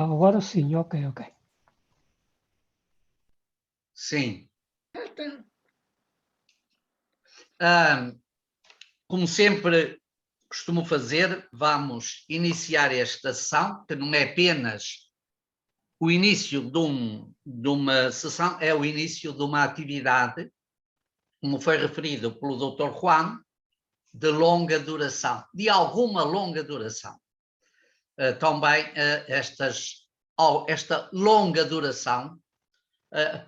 Agora sim, ok. Sim. Como sempre costumo fazer, vamos iniciar esta sessão, que não é apenas o início de uma sessão, é o início de uma atividade, como foi referido pelo Dr. Juan, de longa duração, de alguma longa duração. Também esta longa duração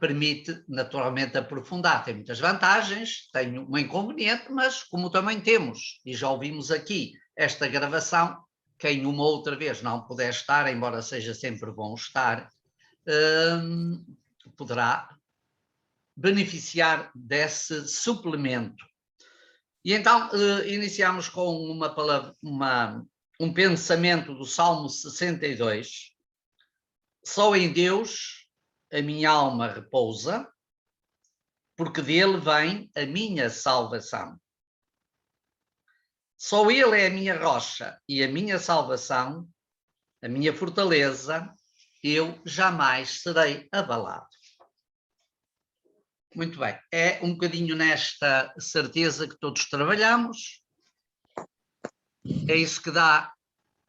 permite naturalmente aprofundar. Tem muitas vantagens, tem um inconveniente, mas como também temos, e já ouvimos aqui esta gravação, quem uma outra vez não puder estar, embora seja sempre bom estar, poderá beneficiar desse suplemento. E então iniciamos com um pensamento do Salmo 62. Só em Deus a minha alma repousa, porque dele vem a minha salvação. Só ele é a minha rocha e a minha salvação, a minha fortaleza, eu jamais serei abalado. Muito bem, é um bocadinho nesta certeza que todos trabalhamos, é isso que dá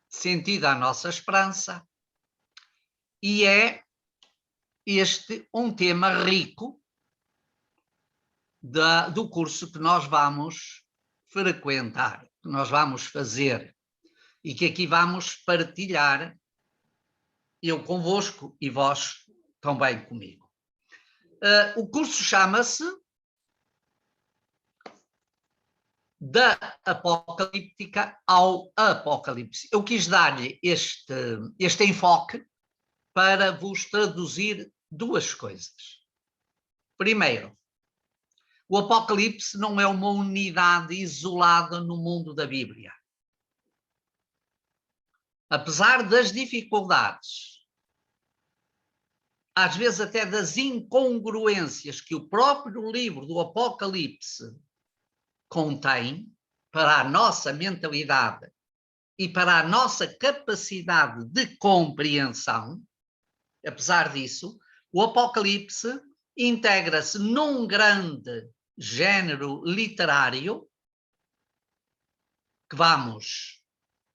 sentido à nossa esperança, e é este um tema rico do curso que nós vamos frequentar, que nós vamos fazer, e que aqui vamos partilhar, eu convosco e vós também comigo. O curso chama-se Da Apocalíptica ao Apocalipse. Eu quis dar-lhe este enfoque para vos traduzir duas coisas. Primeiro, o Apocalipse não é uma unidade isolada no mundo da Bíblia. Apesar das dificuldades, às vezes até das incongruências que o próprio livro do Apocalipse contém para a nossa mentalidade e para a nossa capacidade de compreensão, apesar disso, o Apocalipse integra-se num grande género literário que vamos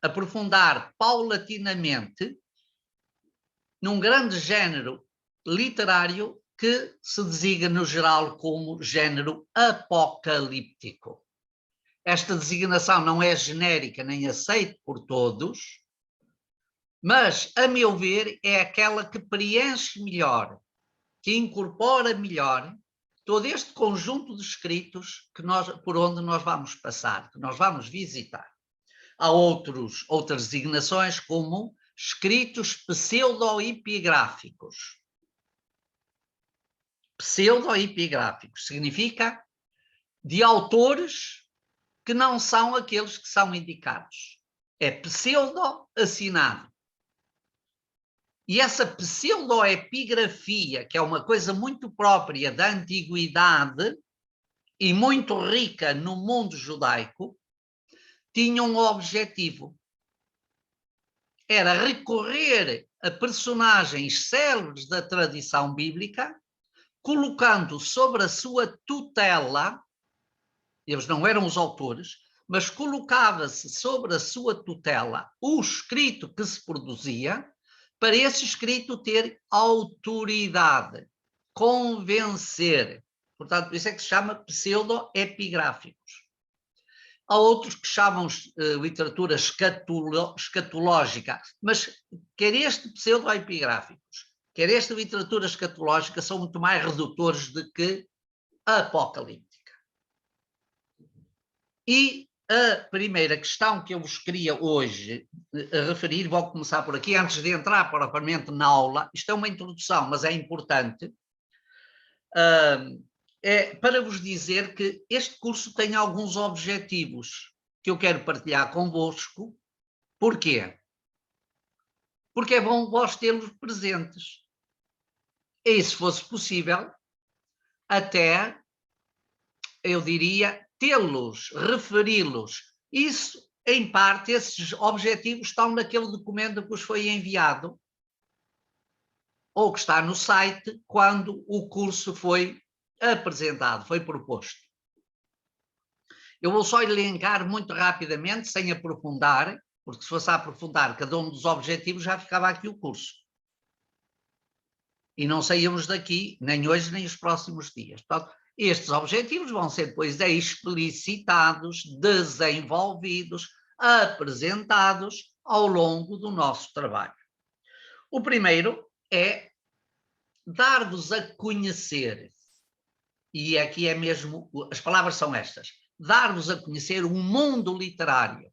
aprofundar paulatinamente, num grande género literário que se designa no geral como género apocalíptico. Esta designação não é genérica nem aceita por todos, mas, a meu ver, é aquela que preenche melhor, que incorpora melhor todo este conjunto de escritos por onde nós vamos passar, que nós vamos visitar. Há outras designações como escritos pseudo-epigráficos. Pseudo-epigráficos significa de autores que não são aqueles que são indicados. É pseudo-assinado. E essa pseudoepigrafia, que é uma coisa muito própria da antiguidade e muito rica no mundo judaico, tinha um objetivo. Era recorrer a personagens célebres da tradição bíblica, colocando sobre a sua tutela, eles não eram os autores, mas colocava-se sobre a sua tutela o escrito que se produzia, para esse escrito ter autoridade, convencer. Portanto, por isso é que se chama pseudo-epigráficos. Há outros que chamam literatura escatológica, mas quer este pseudo-epigráficos, quer esta literatura escatológica são muito mais redutores do que a apocalíptica. E a primeira questão que eu vos queria hoje referir, vou começar por aqui, antes de entrar propriamente na aula, isto é uma introdução, mas é importante, é para vos dizer que este curso tem alguns objetivos que eu quero partilhar convosco. Porquê? Porque é bom vós tê-los presentes. E se fosse possível, até, eu diria, tê-los, referi-los. Isso, em parte, esses objetivos estão naquele documento que vos foi enviado, ou que está no site quando o curso foi apresentado, foi proposto. Eu vou só elencar muito rapidamente, sem aprofundar, porque se fosse a aprofundar cada um dos objetivos já ficava aqui o curso. E não saíamos daqui, nem hoje, nem os próximos dias. Portanto, estes objetivos vão ser depois explicitados, desenvolvidos, apresentados ao longo do nosso trabalho. O primeiro é dar-vos a conhecer, e aqui é mesmo, as palavras são estas, dar-vos a conhecer o mundo literário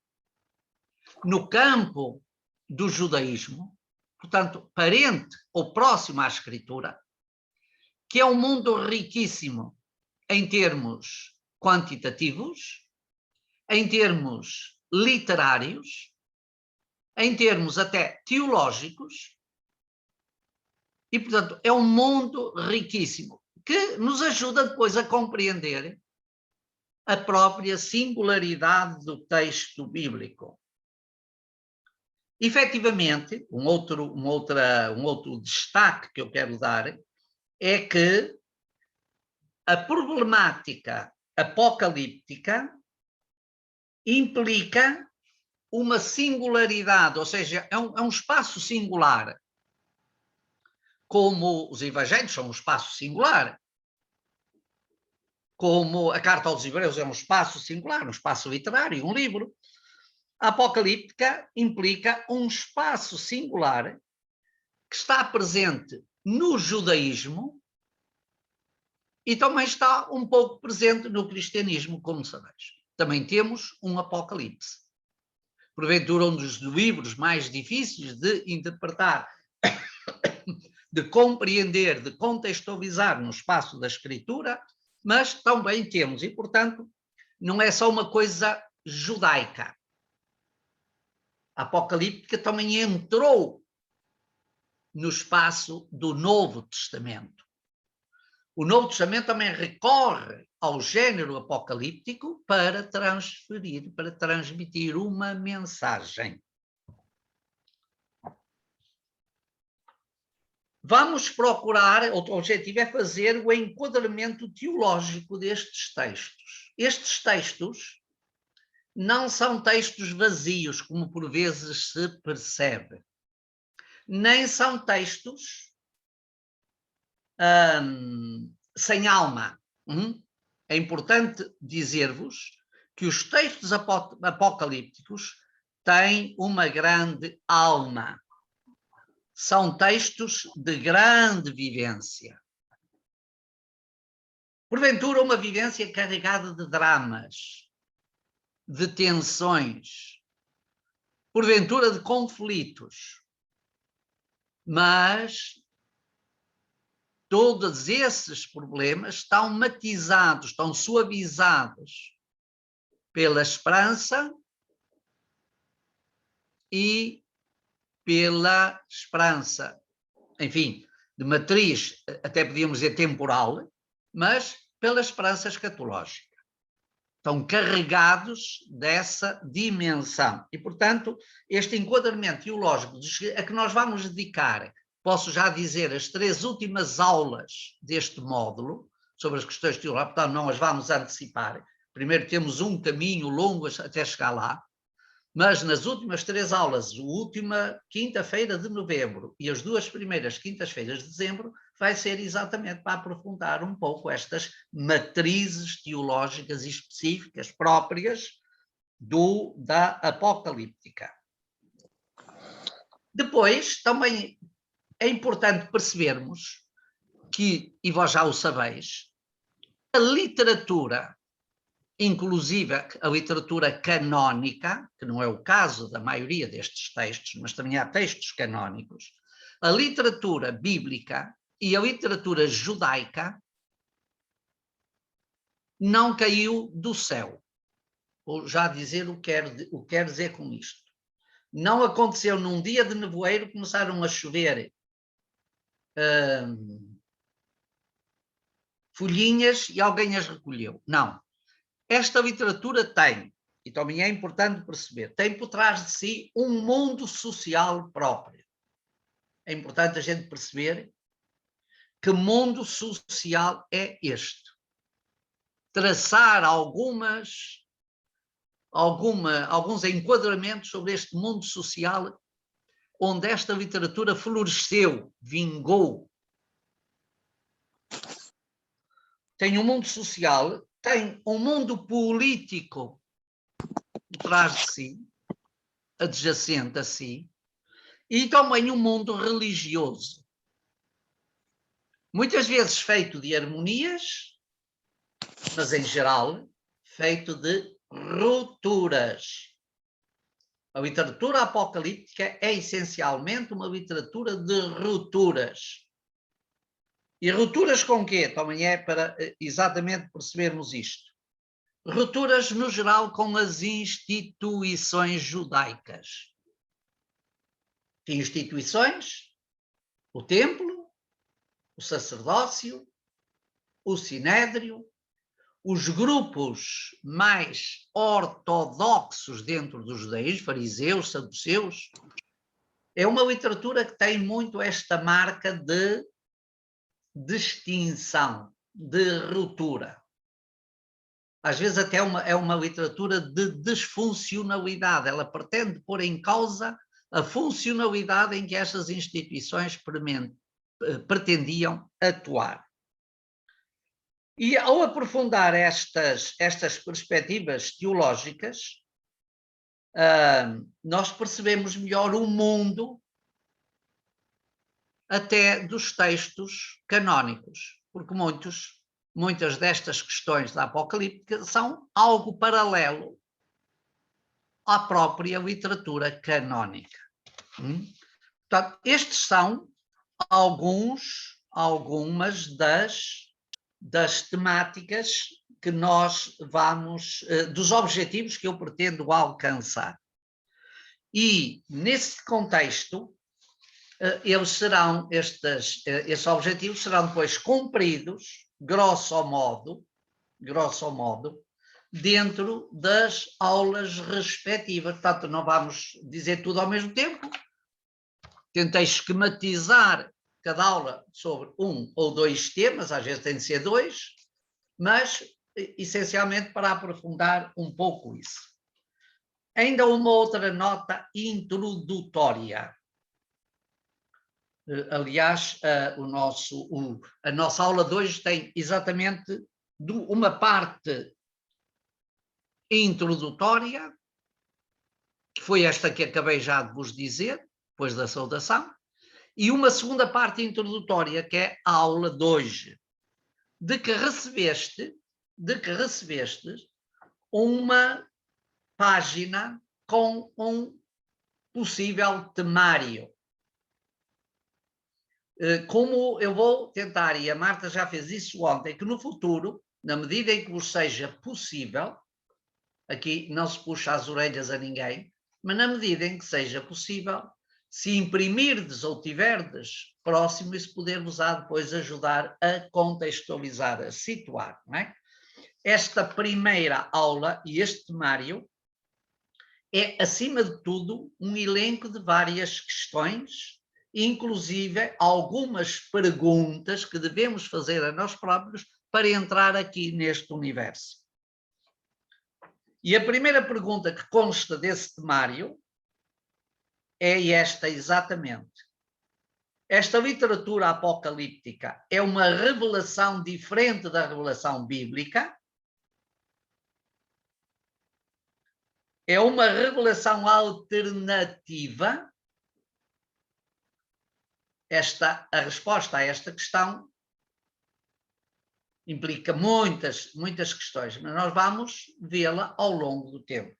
no campo do judaísmo, portanto, parente ou próximo à escritura, que é um mundo riquíssimo em termos quantitativos, em termos literários, em termos até teológicos, e, portanto, é um mundo riquíssimo que nos ajuda depois a compreender a própria singularidade do texto bíblico. Efetivamente, um outro destaque que eu quero dar é que a problemática apocalíptica implica uma singularidade, ou seja, é um espaço singular. Como os evangelhos são um espaço singular, como a carta aos Hebreus é um espaço singular, um espaço literário, um livro, a apocalíptica implica um espaço singular que está presente no judaísmo e também está um pouco presente no cristianismo, como sabeis. Também temos um apocalipse. Porventura um dos livros mais difíceis de interpretar, de compreender, de contextualizar no espaço da escritura, mas também temos, e portanto não é só uma coisa judaica. A apocalíptica também entrou no espaço do Novo Testamento. O Novo Testamento também recorre ao género apocalíptico para transmitir uma mensagem. Vamos procurar, outro objetivo é fazer o enquadramento teológico destes textos. Estes textos não são textos vazios, como por vezes se percebe. Nem são textos sem alma. É importante dizer-vos que os textos apocalípticos têm uma grande alma. São textos de grande vivência. Porventura, uma vivência carregada de dramas, de tensões, porventura de conflitos. Mas todos esses problemas estão matizados, estão suavizados pela esperança e pela esperança, enfim, de matriz, até podíamos dizer temporal, mas pela esperança escatológica. Estão carregados dessa dimensão. E, portanto, este enquadramento teológico a que nós vamos dedicar, posso já dizer, as 3 últimas aulas deste módulo, sobre as questões teológicas, portanto, não as vamos antecipar. Primeiro temos um caminho longo até chegar lá, mas nas últimas 3 aulas, a última quinta-feira de novembro e as 2 primeiras quintas-feiras de dezembro, vai ser exatamente para aprofundar um pouco estas matrizes teológicas específicas próprias da apocalíptica. Depois, também é importante percebermos que, e vós já o sabeis, a literatura, inclusive a literatura canónica, que não é o caso da maioria destes textos, mas também há textos canónicos, a literatura bíblica e a literatura judaica não caiu do céu. Vou já dizer o que quero dizer com isto. Não aconteceu num dia de nevoeiro, começaram a chover folhinhas e alguém as recolheu. Não. Esta literatura tem, e também é importante perceber, tem por trás de si um mundo social próprio. É importante a gente perceber que mundo social é este. Traçar alguns enquadramentos sobre este mundo social onde esta literatura floresceu, vingou. Tem um mundo social, tem um mundo político por trás de si, adjacente a si, e também um mundo religioso. Muitas vezes feito de harmonias, mas em geral feito de rupturas. A literatura apocalíptica é essencialmente uma literatura de rupturas. E rupturas com quê? Também é para exatamente percebermos isto. Rupturas, no geral, com as instituições judaicas. Que instituições? O templo, o sacerdócio, o sinédrio, os grupos mais ortodoxos dentro dos judeus, fariseus, saduceus. É uma literatura que tem muito esta marca de distinção, de ruptura. Às vezes até é uma literatura de disfuncionalidade. Ela pretende pôr em causa a funcionalidade em que estas instituições pretendiam atuar. E ao aprofundar estas perspectivas teológicas, nós percebemos melhor o mundo até dos textos canónicos, porque muitas destas questões da Apocalíptica são algo paralelo à própria literatura canónica. Portanto, estes são algumas das temáticas que nós vamos, dos objetivos que eu pretendo alcançar. E, nesse contexto, esses objetivos serão depois cumpridos, grosso modo, dentro das aulas respectivas. Portanto, não vamos dizer tudo ao mesmo tempo. Tentei esquematizar cada aula sobre um ou dois temas, às vezes tem de ser dois, mas essencialmente para aprofundar um pouco isso. Ainda uma outra nota introdutória. Aliás, a nossa aula de hoje tem exatamente uma parte introdutória, que foi esta que acabei já de vos dizer, depois da saudação, e uma segunda parte introdutória, que é a aula de hoje, de que recebeste uma página com um possível temário. Como eu vou tentar, e a Marta já fez isso ontem, que no futuro, na medida em que vos seja possível, aqui não se puxa as orelhas a ninguém, mas na medida em que seja possível, se imprimirdes ou tiverdes próximo, isso poder-vos depois ajudar a contextualizar, a situar, não é? Esta primeira aula e este temário é, acima de tudo, um elenco de várias questões, inclusive algumas perguntas que devemos fazer a nós próprios para entrar aqui neste universo. E a primeira pergunta que consta desse temário é esta exatamente. Esta literatura apocalíptica é uma revelação diferente da revelação bíblica? É uma revelação alternativa? A resposta a esta questão implica muitas questões, mas nós vamos vê-la ao longo do tempo.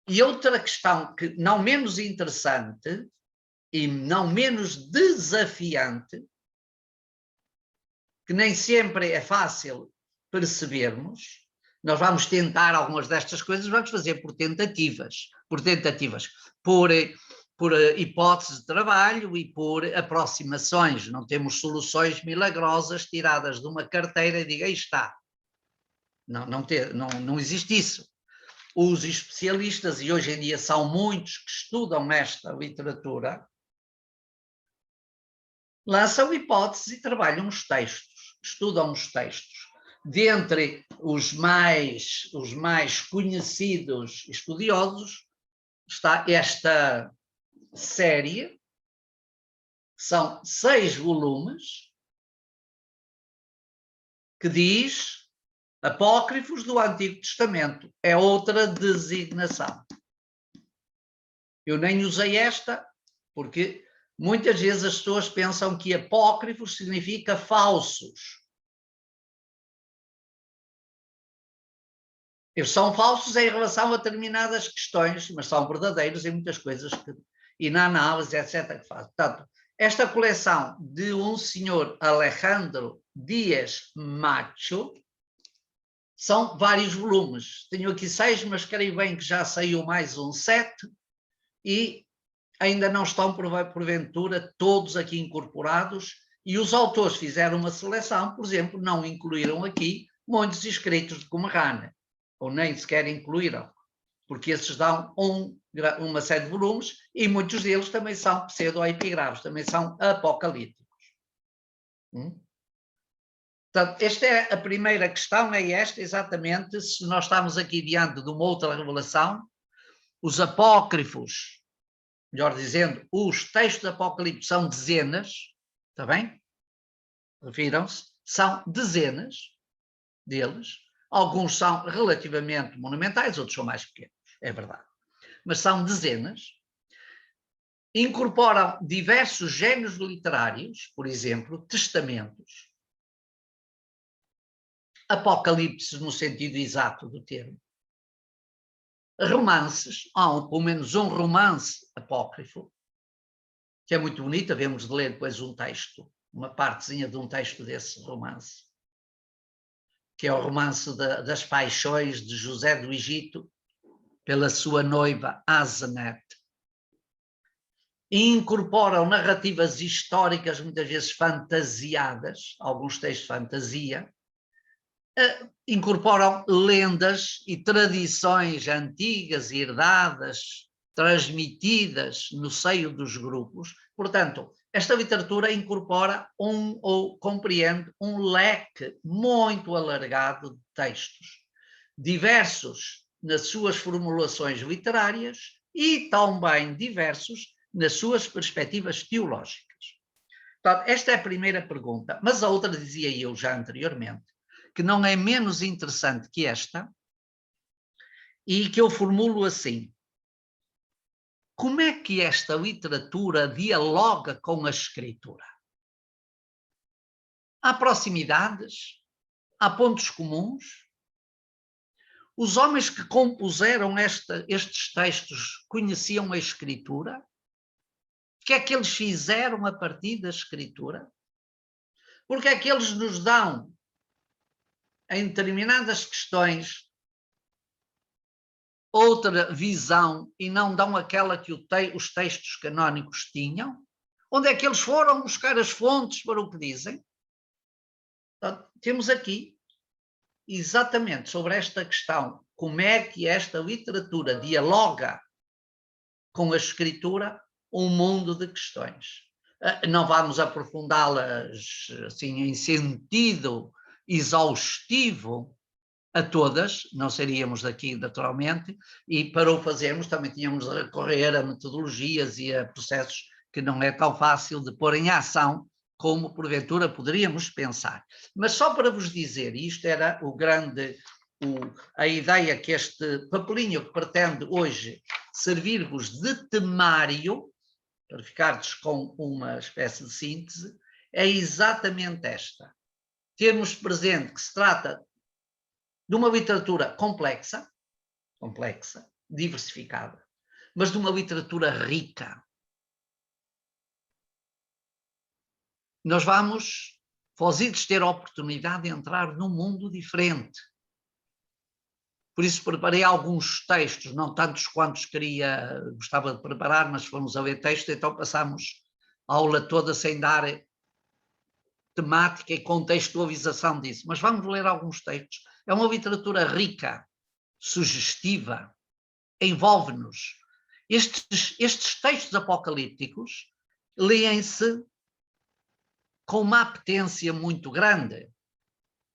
E outra questão que não menos interessante e não menos desafiante, que nem sempre é fácil percebermos, nós vamos tentar algumas destas coisas, vamos fazer por tentativas, por hipóteses de trabalho e por aproximações. Não temos soluções milagrosas tiradas de uma carteira e diga, aí está. Não existe isso. Os especialistas, e hoje em dia são muitos que estudam esta literatura, lançam hipóteses e trabalham os textos, estudam os textos. Dentre os mais conhecidos estudiosos está esta série, são 6 volumes, que diz Apócrifos do Antigo Testamento. É outra designação. Eu nem usei esta, porque muitas vezes as pessoas pensam que apócrifos significa falsos. Eles são falsos em relação a determinadas questões, mas são verdadeiros em muitas coisas e na análise, etc. que faz. Portanto, esta coleção de um senhor Alejandro Dias Macho são vários volumes. Tenho aqui 6, mas creio bem que já saiu mais um 7 e ainda não estão, porventura, todos aqui incorporados, e os autores fizeram uma seleção, por exemplo, não incluíram aqui muitos escritos de Qumran, ou nem sequer incluíram, porque esses dão uma série de volumes, e muitos deles também são pseudoepigrafos, também são apocalípticos. Portanto, esta é a primeira questão, é esta exatamente, se nós estamos aqui diante de uma outra revelação, os apócrifos, melhor dizendo, os textos do Apocalipse são dezenas, está bem? Refiram-se, são dezenas deles, alguns são relativamente monumentais, outros são mais pequenos, é verdade, mas são dezenas, incorporam diversos géneros literários, por exemplo, testamentos, apocalipse no sentido exato do termo, romances, há pelo menos um romance apócrifo, que é muito bonito, havemos de ler depois um texto, uma partezinha de um texto desse romance, que é o romance das paixões de José do Egito pela sua noiva Asenath. E incorporam narrativas históricas, muitas vezes fantasiadas, alguns textos de fantasia, incorporam lendas e tradições antigas, herdadas, transmitidas no seio dos grupos. Portanto, esta literatura incorpora ou compreende um leque muito alargado de textos, diversos nas suas formulações literárias e também diversos nas suas perspectivas teológicas. Portanto, esta é a primeira pergunta, mas a outra, dizia eu já anteriormente, que não é menos interessante que esta, e que eu formulo assim: como é que esta literatura dialoga com a escritura? Há proximidades? Há pontos comuns? Os homens que compuseram estes textos conheciam a escritura? O que é que eles fizeram a partir da escritura? Porque é que eles nos dão, em determinadas questões, outra visão e não dão aquela que os textos canónicos tinham? Onde é que eles foram buscar as fontes para o que dizem? Então, temos aqui, exatamente sobre esta questão, como é que esta literatura dialoga com a escritura, um mundo de questões. Não vamos aprofundá-las assim, em sentido exaustivo a todas, não seríamos daqui naturalmente, e para o fazermos também tínhamos de recorrer a metodologias e a processos que não é tão fácil de pôr em ação como porventura poderíamos pensar. Mas só para vos dizer, isto era a ideia que este papelinho que pretende hoje servir-vos de temário, para ficardes com uma espécie de síntese, é exatamente esta. Termos presente que se trata de uma literatura complexa, diversificada, mas de uma literatura rica. Nós vamos, Fósides, ter a oportunidade de entrar num mundo diferente. Por isso preparei alguns textos, não tantos quantos gostava de preparar, mas fomos a ler texto, então passamos a aula toda sem dar temática e contextualização disso. Mas vamos ler alguns textos. É uma literatura rica, sugestiva, envolve-nos. Estes textos apocalípticos leem-se com uma apetência muito grande,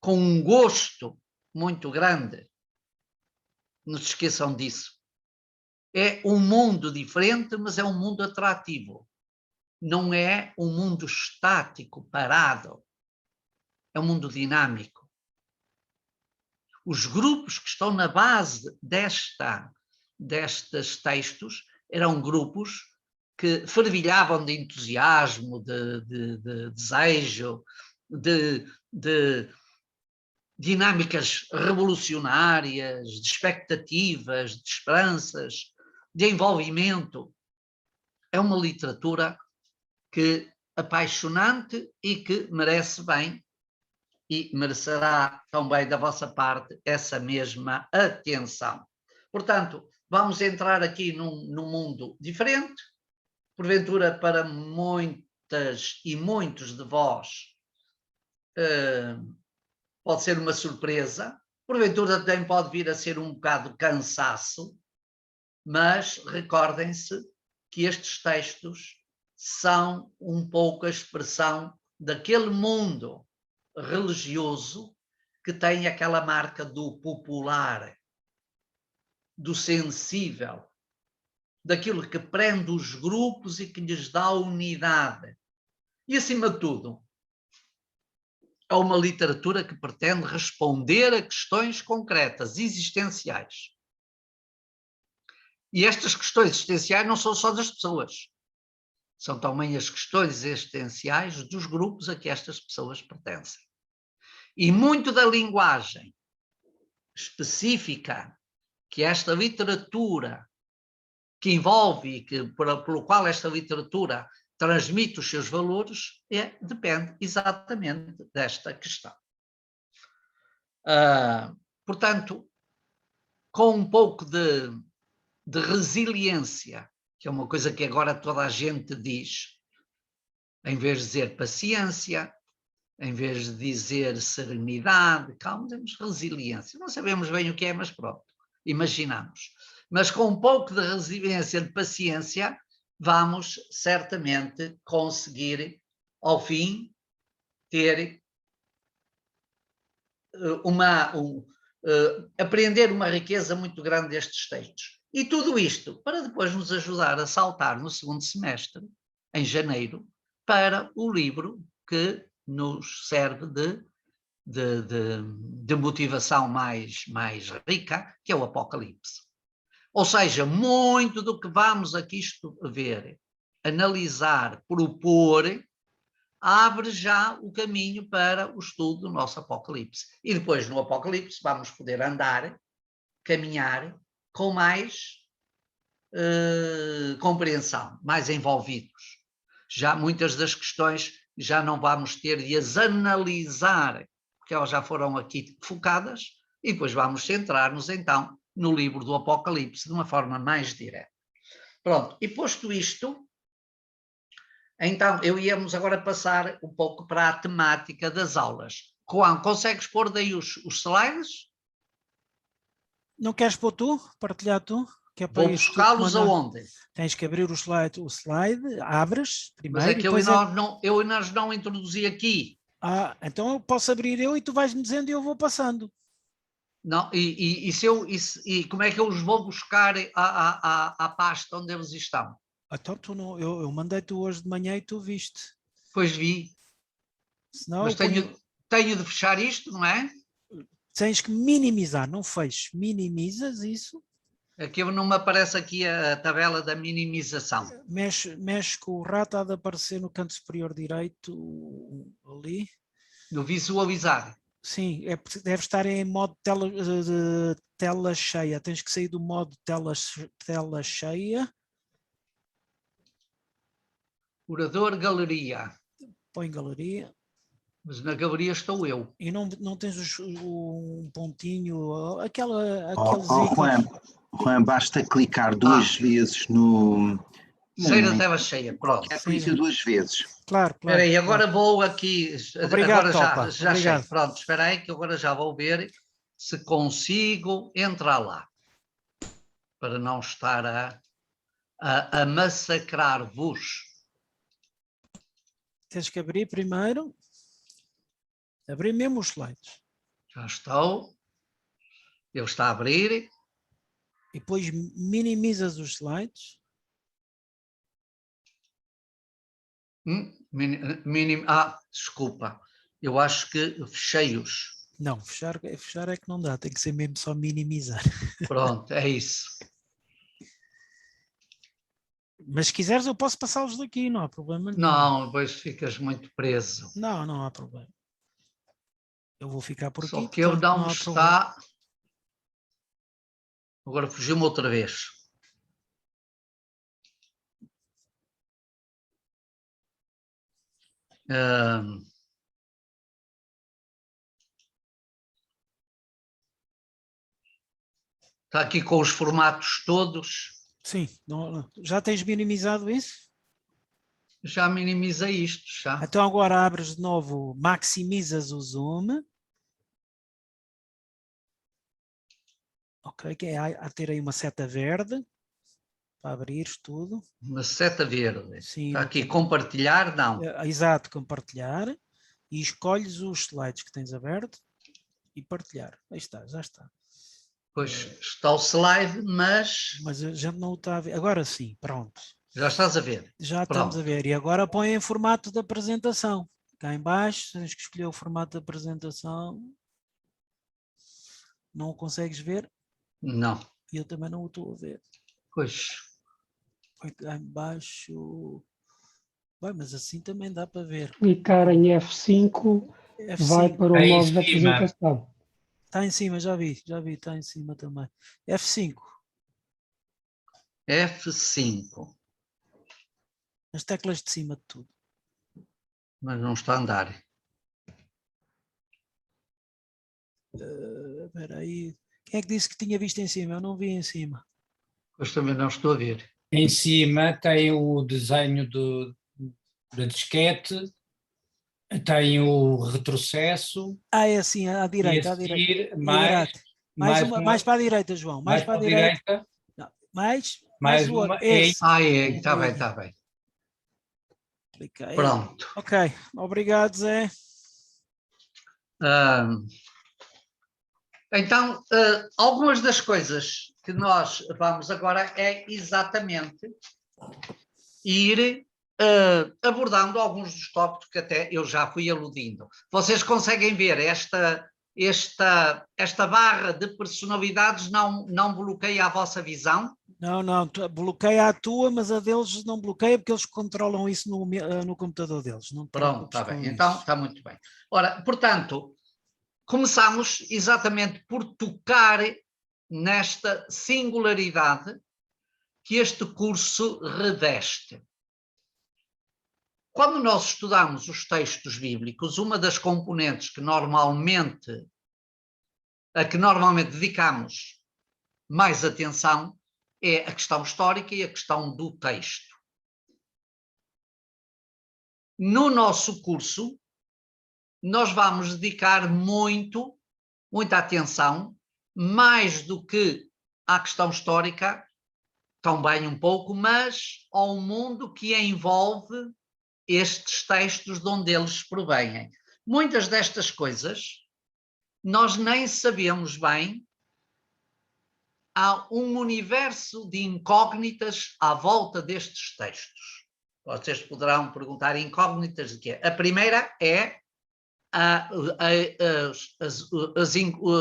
com um gosto muito grande. Não se esqueçam disso. É um mundo diferente, mas é um mundo atrativo. Não é um mundo estático, parado. É um mundo dinâmico. Os grupos que estão na base destes textos eram grupos que fervilhavam de entusiasmo, de desejo, de dinâmicas revolucionárias, de expectativas, de esperanças, de envolvimento. É uma literatura que apaixonante e que merece bem e merecerá também da vossa parte essa mesma atenção. Portanto, vamos entrar aqui num mundo diferente, porventura para muitas e muitos de vós pode ser uma surpresa, porventura também pode vir a ser um bocado cansaço, mas recordem-se que estes textos são um pouco a expressão daquele mundo religioso que tem aquela marca do popular, do sensível, daquilo que prende os grupos e que lhes dá unidade. E, acima de tudo, é uma literatura que pretende responder a questões concretas, existenciais. E estas questões existenciais não são só das pessoas, são também as questões existenciais dos grupos a que estas pessoas pertencem. E muito da linguagem específica que esta literatura, que envolve e pelo qual esta literatura transmite os seus valores, depende exatamente desta questão. Portanto, com um pouco de resiliência, que é uma coisa que agora toda a gente diz, em vez de dizer paciência, em vez de dizer serenidade, calma, temos resiliência. Não sabemos bem o que é, mas pronto, imaginamos. Mas com um pouco de resiliência, de paciência, vamos certamente conseguir, ao fim, ter aprender uma riqueza muito grande destes textos. E tudo isto para depois nos ajudar a saltar no segundo semestre, em janeiro, para o livro que nos serve de motivação mais rica, que é o Apocalipse. Ou seja, muito do que vamos aqui ver, analisar, propor, abre já o caminho para o estudo do nosso Apocalipse. E depois, no Apocalipse, vamos poder andar, caminhar com mais compreensão, mais envolvidos. Já muitas das questões já não vamos ter de as analisar, porque elas já foram aqui focadas, e depois vamos centrar-nos então no livro do Apocalipse de uma forma mais direta. Pronto, e posto isto, então eu íamos agora passar um pouco para a temática das aulas. Juan, consegues pôr daí os slides? Não queres pôr tu? Partilhar tu? Que é para vou buscá-los aonde? Tens que abrir o slide, abres primeiro. Mas é que eu não introduzi aqui. Então eu posso abrir eu e tu vais-me dizendo e eu vou passando. Não, e como é que eu os vou buscar à pasta onde eles estão? Então eu mandei-te hoje de manhã e tu viste. Pois vi. Senão mas tenho de fechar isto, não é? Tens que minimizar, não feches. Minimizas isso. Aqui não me aparece aqui a tabela da minimização. Mexe com o rato, há de aparecer no canto superior direito, ali. No visualizar. Sim, deve estar em modo tela cheia. Tens que sair do modo tela cheia. Orador, galeria. Põe galeria. Mas na galeria estou eu. E não tens um pontinho, aqueles Juan, basta clicar duas vezes no... Sair da tela cheia, pronto. Clica duas vezes. Claro. Espera aí, agora vou aqui... Obrigado, agora já Obrigado. achei. Pronto, espera aí que agora já vou ver se consigo entrar lá. Para não estar a massacrar-vos. Tens que abrir primeiro. Abrir mesmo os slides. Já estou. Ele está a abrir. E depois minimizas os slides. Desculpa. Eu acho que fechei-os. Não, fechar é que não dá. Tem que ser mesmo só minimizar. Pronto, é isso. Mas se quiseres eu posso passá-los daqui, não há problema nenhum. Não, depois ficas muito preso. Não, não há problema. Eu vou ficar por Só aqui. que eu Portanto, não há problema. está... Agora fugiu-me outra vez. Está aqui com os formatos todos. Sim, já tens minimizado isso? Já minimizei isto, já. Então agora abres de novo, maximizas o zoom. Ok, que é a ter aí uma seta verde para abrir tudo. Uma seta verde. Sim, Está aqui compartilhar, não. Exato, compartilhar. E escolhes os slides que tens aberto e partilhar. Aí está, já está. Pois está o slide, mas a gente não o está a ver. Agora sim, pronto. já estás a ver. Já estamos a ver. E agora põe em formato de apresentação. Cá em baixo, tens que escolher o formato de apresentação. Não o consegues ver? Não. Eu também não o estou a ver. Pois. Põe cá em baixo. Bem, mas assim também dá para ver. Clicar em F5, vai para o modo de apresentação. Está em cima, já vi, está em cima também. F5. F5. As teclas de cima de tudo. Mas não está a andar. Espera aí. Quem é que disse que tinha visto em cima? Eu não vi em cima. Pois também não estou a ver. Em cima tem o desenho da disquete, tem o retrocesso. É assim, à direita, e a seguir, mais para a direita, João. Mais para a direita. Não, mais o outro. Está bem, está bem. Cliquei. Pronto. Ok, obrigado, Zé. Então, algumas das coisas que nós vamos agora é exatamente ir abordando alguns dos tópicos que até eu já fui aludindo. Vocês conseguem ver esta barra de personalidades não bloqueia a vossa visão? Não, bloqueia a tua, mas a deles não bloqueia porque eles controlam isso no computador deles. Não. Pronto, está bem. Então está muito bem. Ora, portanto, começamos exatamente por tocar nesta singularidade que este curso reveste. Quando nós estudamos os textos bíblicos, uma das componentes a que normalmente dedicamos mais atenção é a questão histórica e a questão do texto. No nosso curso, nós vamos dedicar muita atenção, mais do que à questão histórica, também um pouco, mas ao mundo que envolve estes textos de onde eles provêm. Muitas destas coisas nós nem sabemos bem. Há um universo de incógnitas à volta destes textos. Vocês poderão perguntar incógnitas de quê? A primeira é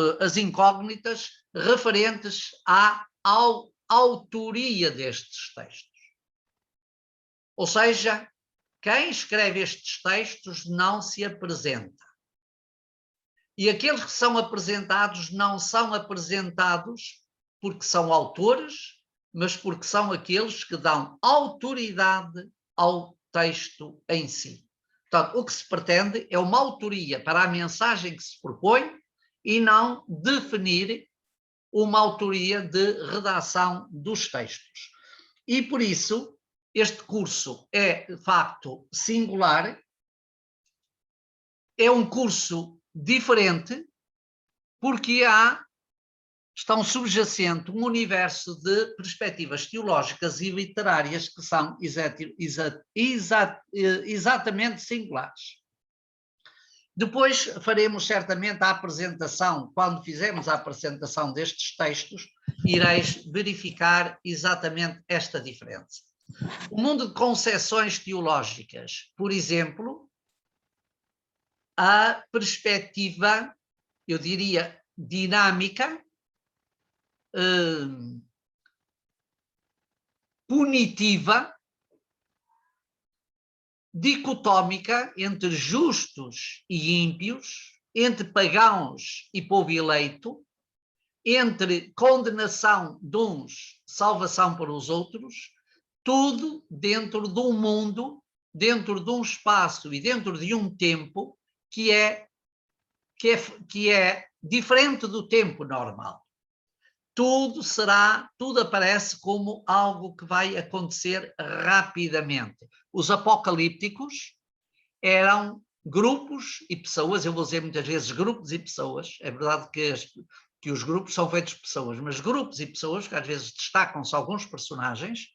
as incógnitas referentes à autoria destes textos. Ou seja, quem escreve estes textos não se apresenta. E aqueles que são apresentados não são apresentados porque são autores, mas porque são aqueles que dão autoridade ao texto em si. Portanto, o que se pretende é uma autoria para a mensagem que se propõe e não definir uma autoria de redação dos textos. E por isso, este curso é, de facto, singular, é um curso diferente, porque há estão subjacente um universo de perspectivas teológicas e literárias que são exatamente singulares. Depois faremos certamente a apresentação, quando fizermos a apresentação destes textos, ireis verificar exatamente esta diferença. O mundo de concepções teológicas, por exemplo, a perspectiva, eu diria, dinâmica, punitiva, dicotómica entre justos e ímpios, entre pagãos e povo eleito, entre condenação de uns, salvação para os outros, tudo dentro de um mundo, dentro de um espaço e dentro de um tempo que é diferente do tempo normal. Tudo aparece como algo que vai acontecer rapidamente. Os apocalípticos eram grupos e pessoas, eu vou dizer muitas vezes grupos e pessoas, é verdade que os grupos são feitos de pessoas, mas grupos e pessoas, que às vezes destacam-se alguns personagens,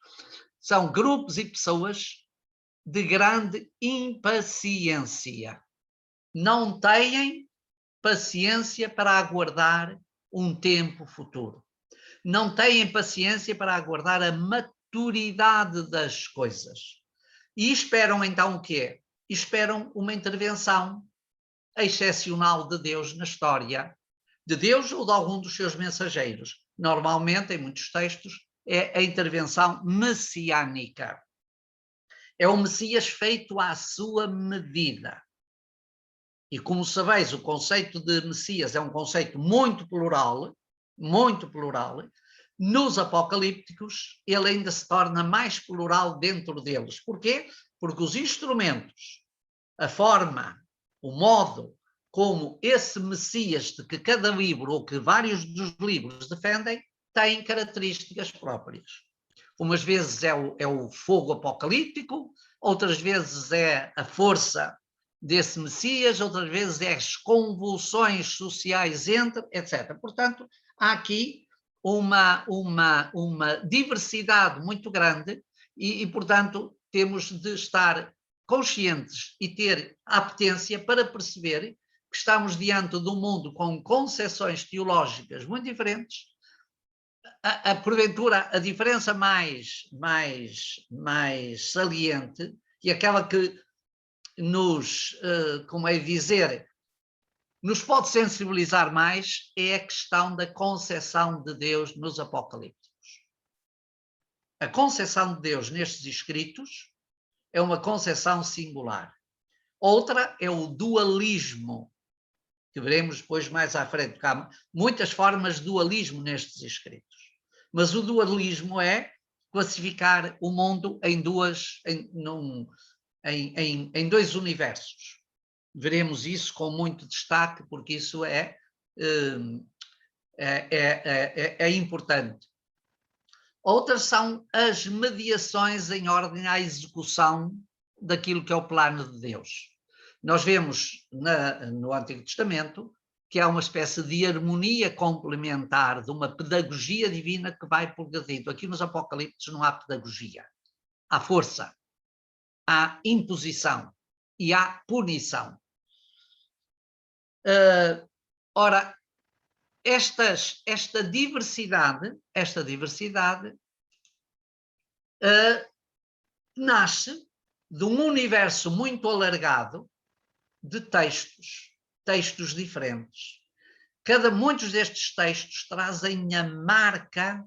são grupos e pessoas de grande impaciência. Não têm paciência para aguardar um tempo futuro. Não têm paciência para aguardar a maturidade das coisas. E esperam então o quê? Esperam uma intervenção excepcional de Deus na história, de Deus ou de algum dos seus mensageiros. Normalmente, em muitos textos, é a intervenção messiânica. É o Messias feito à sua medida. E como sabeis, o conceito de Messias é um conceito muito plural, nos apocalípticos ele ainda se torna mais plural dentro deles. Porquê? Porque os instrumentos, a forma, o modo como esse Messias de que cada livro ou que vários dos livros defendem, têm características próprias. Umas vezes é o fogo apocalíptico, outras vezes é a força desse Messias, outras vezes é as convulsões sociais etc. Portanto, há aqui uma diversidade muito grande e, portanto, temos de estar conscientes e ter apetência para perceber que estamos diante de um mundo com concepções teológicas muito diferentes. Porventura, a diferença mais saliente e aquela que nos, como é dizer, nos pode sensibilizar mais é a questão da concepção de Deus nos apocalípticos. A concepção de Deus nestes escritos é uma concepção singular. Outra é o dualismo, que veremos depois mais à frente, porque há muitas formas de dualismo nestes escritos. Mas o dualismo é classificar o mundo em dois universos. Veremos isso com muito destaque, porque isso é importante. Outras são as mediações em ordem à execução daquilo que é o plano de Deus. Nós vemos no Antigo Testamento que há uma espécie de harmonia complementar de uma pedagogia divina que vai progredindo. Aqui nos Apocalipses não há pedagogia, há força, há imposição e há punição. Ora, esta diversidade nasce de um universo muito alargado de textos diferentes. Muitos destes textos trazem a marca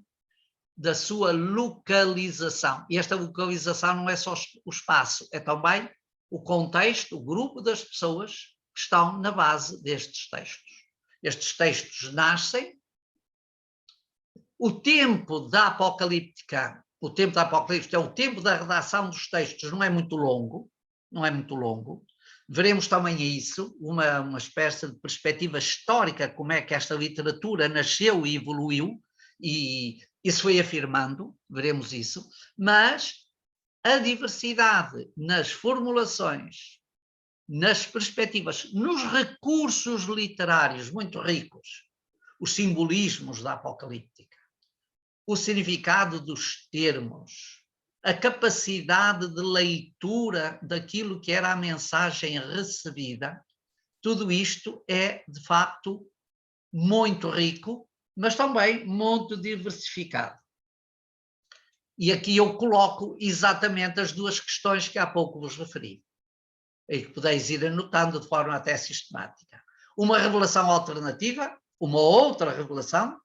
da sua localização. E esta localização não é só o espaço, é também o contexto, o grupo das pessoas que estão na base destes textos. Estes textos nascem, o tempo da apocalíptica é o tempo da redação dos textos, não é muito longo. Veremos também isso, uma espécie de perspectiva histórica, como é que esta literatura nasceu e evoluiu, e isso foi afirmando, veremos isso, mas a diversidade nas formulações, nas perspectivas, nos recursos literários muito ricos, os simbolismos da apocalíptica, o significado dos termos, a capacidade de leitura daquilo que era a mensagem recebida, tudo isto é, de facto, muito rico, mas também muito diversificado. E aqui eu coloco exatamente as duas questões que há pouco vos referi, e que podeis ir anotando de forma até sistemática. Uma revelação alternativa, uma outra revelação.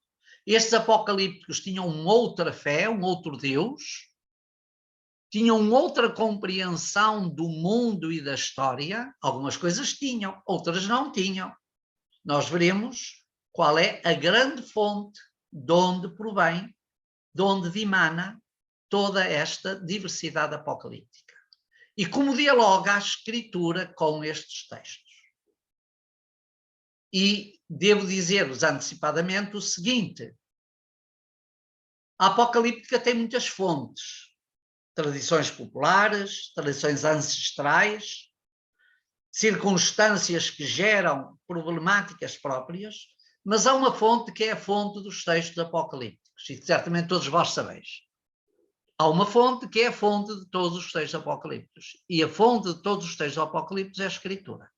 Estes apocalípticos tinham uma outra fé, um outro Deus, tinham outra compreensão do mundo e da história. Algumas coisas tinham, outras não tinham. Nós veremos qual é a grande fonte de onde provém, de onde dimana toda esta diversidade apocalíptica. E como dialoga a Escritura com estes textos. E devo dizer-vos antecipadamente o seguinte: a apocalíptica tem muitas fontes, tradições populares, tradições ancestrais, circunstâncias que geram problemáticas próprias, mas há uma fonte que é a fonte dos textos apocalípticos, e certamente todos vós sabeis. Há uma fonte que é a fonte de todos os textos apocalípticos, e a fonte de todos os textos apocalípticos é a Escritura.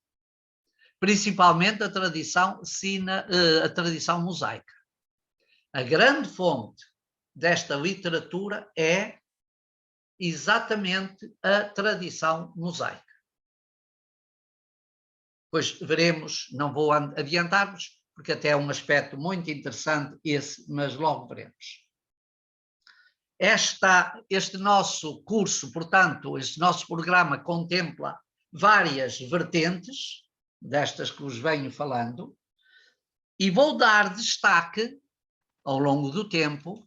Principalmente a tradição mosaica. A grande fonte desta literatura é exatamente a tradição mosaica. Pois veremos, não vou adiantar-vos, porque até é um aspecto muito interessante esse, mas logo veremos. Este nosso curso, portanto, este nosso programa contempla várias vertentes, destas que vos venho falando, e vou dar destaque, ao longo do tempo,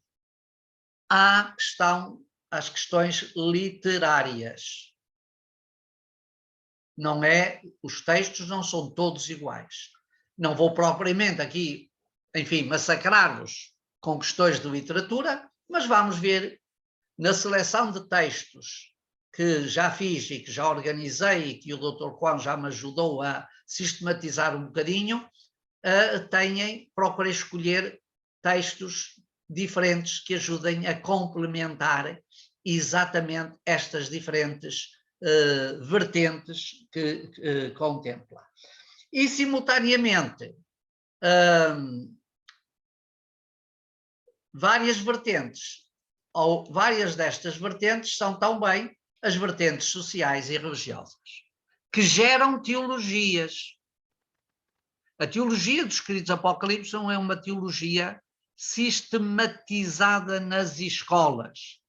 às questões literárias. Não é, os textos não são todos iguais. Não vou propriamente aqui, enfim, massacrar-vos com questões de literatura, mas vamos ver na seleção de textos que já fiz e que já organizei e que o Dr. Juan já me ajudou a sistematizar um bocadinho, procurei escolher textos diferentes que ajudem a complementar exatamente estas diferentes vertentes que contempla. E, simultaneamente, várias vertentes, ou várias destas vertentes são também as vertentes sociais e religiosas, que geram teologias. A teologia dos escritos apocalípticos não é uma teologia sistematizada nas escolas.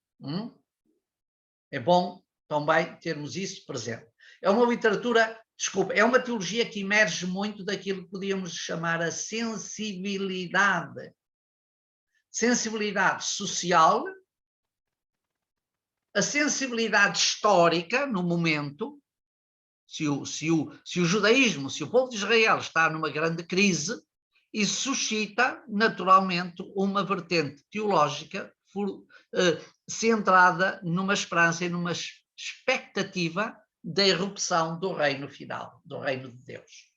É bom também termos isso presente. É uma literatura, é uma teologia que emerge muito daquilo que podíamos chamar a sensibilidade social, a sensibilidade histórica no momento. Se o judaísmo, se o povo de Israel está numa grande crise, isso suscita naturalmente uma vertente teológica centrada numa esperança e numa expectativa da irrupção do reino final, do reino de Deus.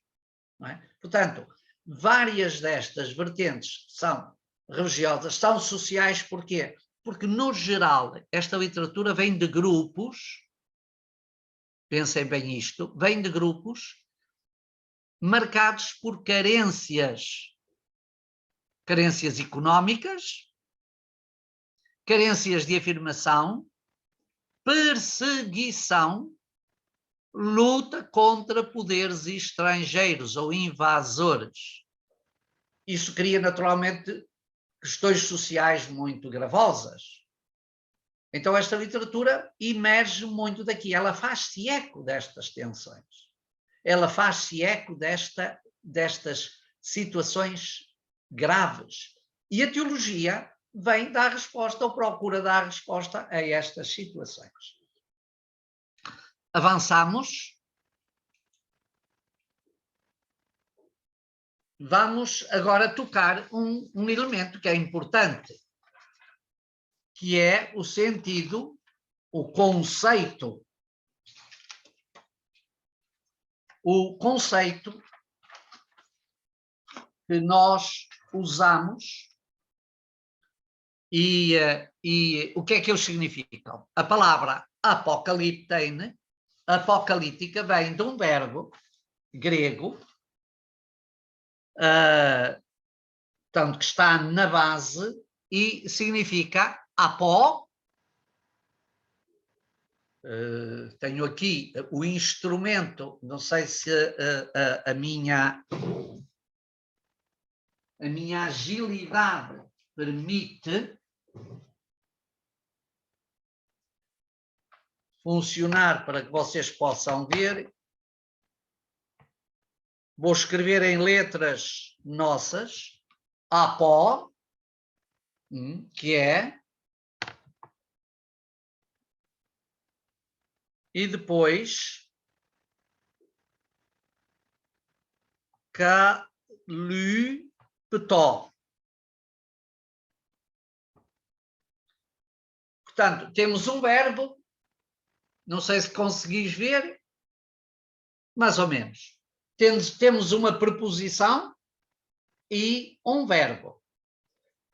Não é? Portanto, várias destas vertentes são religiosas, são sociais. Porquê? Porque, no geral, esta literatura vem de grupos, pensem bem isto, vem de grupos marcados por carências económicas, carências de afirmação, perseguição, luta contra poderes estrangeiros ou invasores. Isso cria naturalmente questões sociais muito gravosas. Então esta literatura emerge muito daqui, ela faz-se eco destas tensões, ela faz-se eco destas situações graves. E a teologia vem dar resposta ou procura dar resposta a estas situações. Avançamos. Vamos agora tocar um elemento que é importante, que é o sentido, o conceito que nós usamos e o que é que eles significam? A palavra apocalíptica, vem de um verbo grego, tanto que está na base e significa apó. Tenho aqui o instrumento, não sei se a minha agilidade permite funcionar para que vocês possam ver. Vou escrever em letras nossas, apó, que é, e depois kalupetó. Portanto, temos um verbo, não sei se conseguis ver, mais ou menos. Temos uma preposição e um verbo,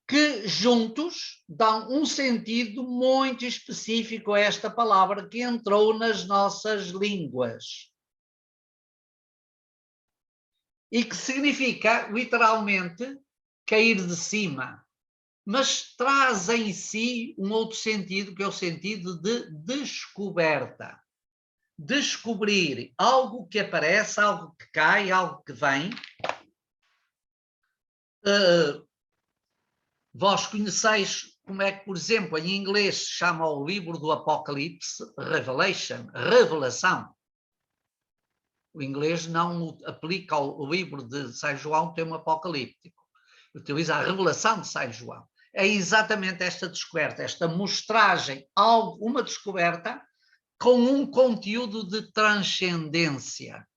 que juntos dão um sentido muito específico a esta palavra que entrou nas nossas línguas. E que significa, literalmente, cair de cima. Mas traz em si um outro sentido, que é o sentido de descoberta. Descobrir algo que aparece, algo que cai, algo que vem. Vós conheceis como é que, por exemplo, em inglês se chama o livro do Apocalipse Revelation, revelação. O inglês não aplica ao livro de São João, tem um apocalíptico. Utiliza a revelação de São João. É exatamente esta descoberta, esta mostragem, uma descoberta com um conteúdo de transcendência.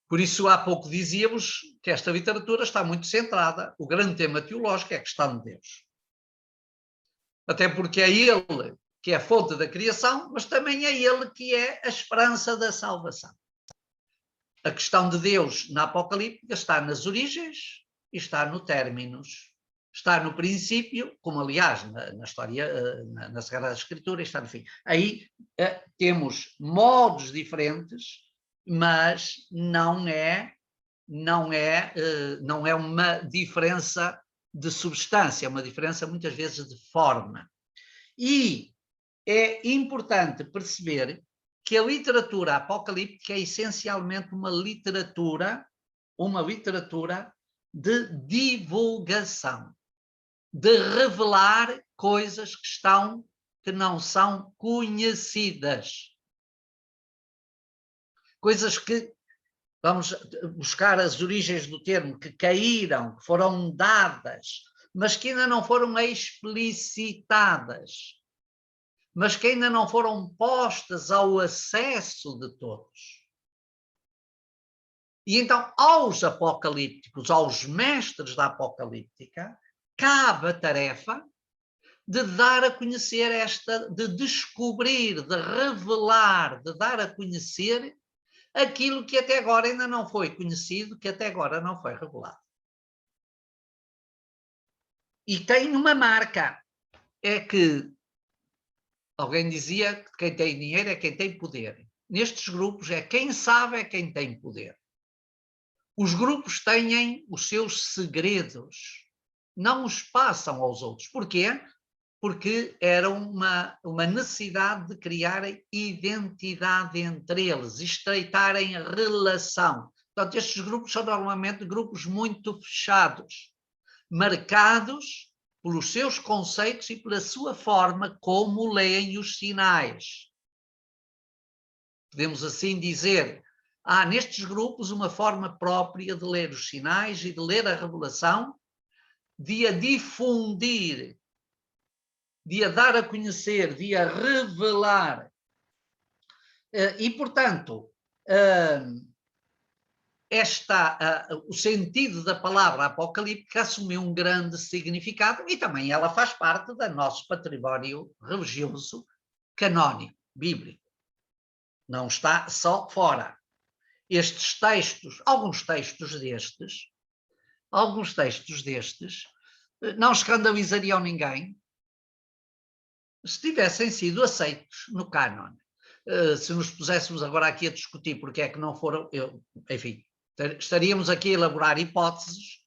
Por isso, há pouco dizíamos que esta literatura está muito centrada, o grande tema teológico é a questão de Deus. Até porque é Ele que é a fonte da criação, mas também é Ele que é a esperança da salvação. A questão de Deus na Apocalíptica está nas origens e está no términos. Está no princípio, como aliás na história, na Sagrada Escritura, está no fim. Aí temos modos diferentes, mas não é uma diferença de substância, é uma diferença muitas vezes de forma. E é importante perceber que a literatura apocalíptica é essencialmente uma literatura de divulgação, de revelar coisas que não são conhecidas. Coisas que, vamos buscar as origens do termo, que caíram, que foram dadas, mas que ainda não foram explicitadas, mas que ainda não foram postas ao acesso de todos. E então, aos apocalípticos, aos mestres da apocalíptica, cabe a tarefa de dar a conhecer de descobrir, de revelar, de dar a conhecer aquilo que até agora ainda não foi conhecido, que até agora não foi revelado. E tem uma marca, é que alguém dizia que quem tem dinheiro é quem tem poder. Nestes grupos é quem sabe é quem tem poder. Os grupos têm os seus segredos, não os passam aos outros. Porquê? Porque era uma necessidade de criar identidade entre eles, estreitarem relação. Portanto, estes grupos são normalmente grupos muito fechados, marcados pelos seus conceitos e pela sua forma como leem os sinais. Podemos assim dizer, há nestes grupos uma forma própria de ler os sinais e de ler a revelação, de a difundir, de a dar a conhecer, de a revelar. E, portanto, o sentido da palavra apocalíptica assumiu um grande significado e também ela faz parte do nosso património religioso canónico, bíblico. Não está só fora. Estes textos, alguns textos destes, alguns textos destes não escandalizariam ninguém se tivessem sido aceitos no cânon. Se nos puséssemos agora aqui a discutir porque é que não foram, enfim, estaríamos aqui a elaborar hipóteses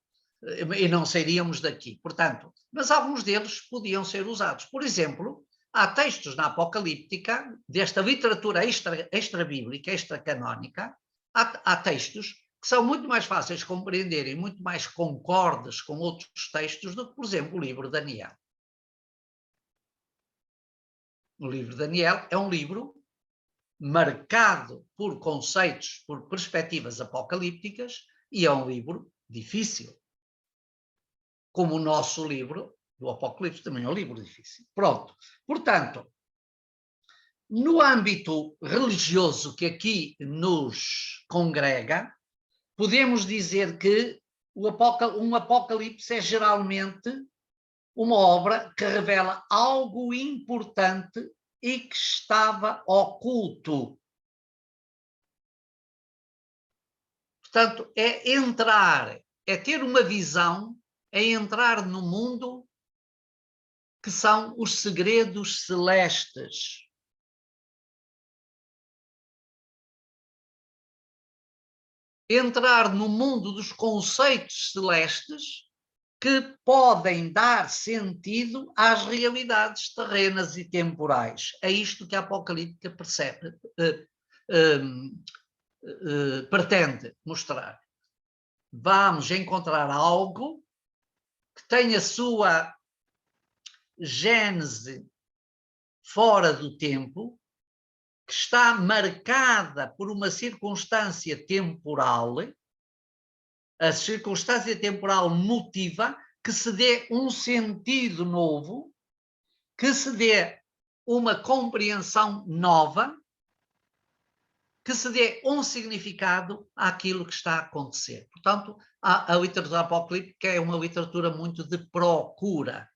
e não sairíamos daqui. Portanto, mas alguns deles podiam ser usados. Por exemplo, há textos na Apocalíptica, desta literatura extra-bíblica, extra-canónica, há textos que são muito mais fáceis de compreender e muito mais concordes com outros textos do que, por exemplo, o livro de Daniel. O livro de Daniel é um livro marcado por conceitos, por perspectivas apocalípticas, e é um livro difícil. Como o nosso livro do Apocalipse também é um livro difícil. Pronto. Portanto, no âmbito religioso que aqui nos congrega, podemos dizer que um Apocalipse é geralmente uma obra que revela algo importante e que estava oculto. Portanto, é entrar, é ter uma visão, é entrar no mundo que são os segredos celestes. Entrar no mundo dos conceitos celestes que podem dar sentido às realidades terrenas e temporais. É isto que a Apocalíptica pretende mostrar. Vamos encontrar algo que tem a sua gênese fora do tempo, que está marcada por uma circunstância temporal. A circunstância temporal motiva que se dê um sentido novo, que se dê uma compreensão nova, que se dê um significado àquilo que está a acontecer. Portanto, a literatura apocalíptica é uma literatura muito de procura.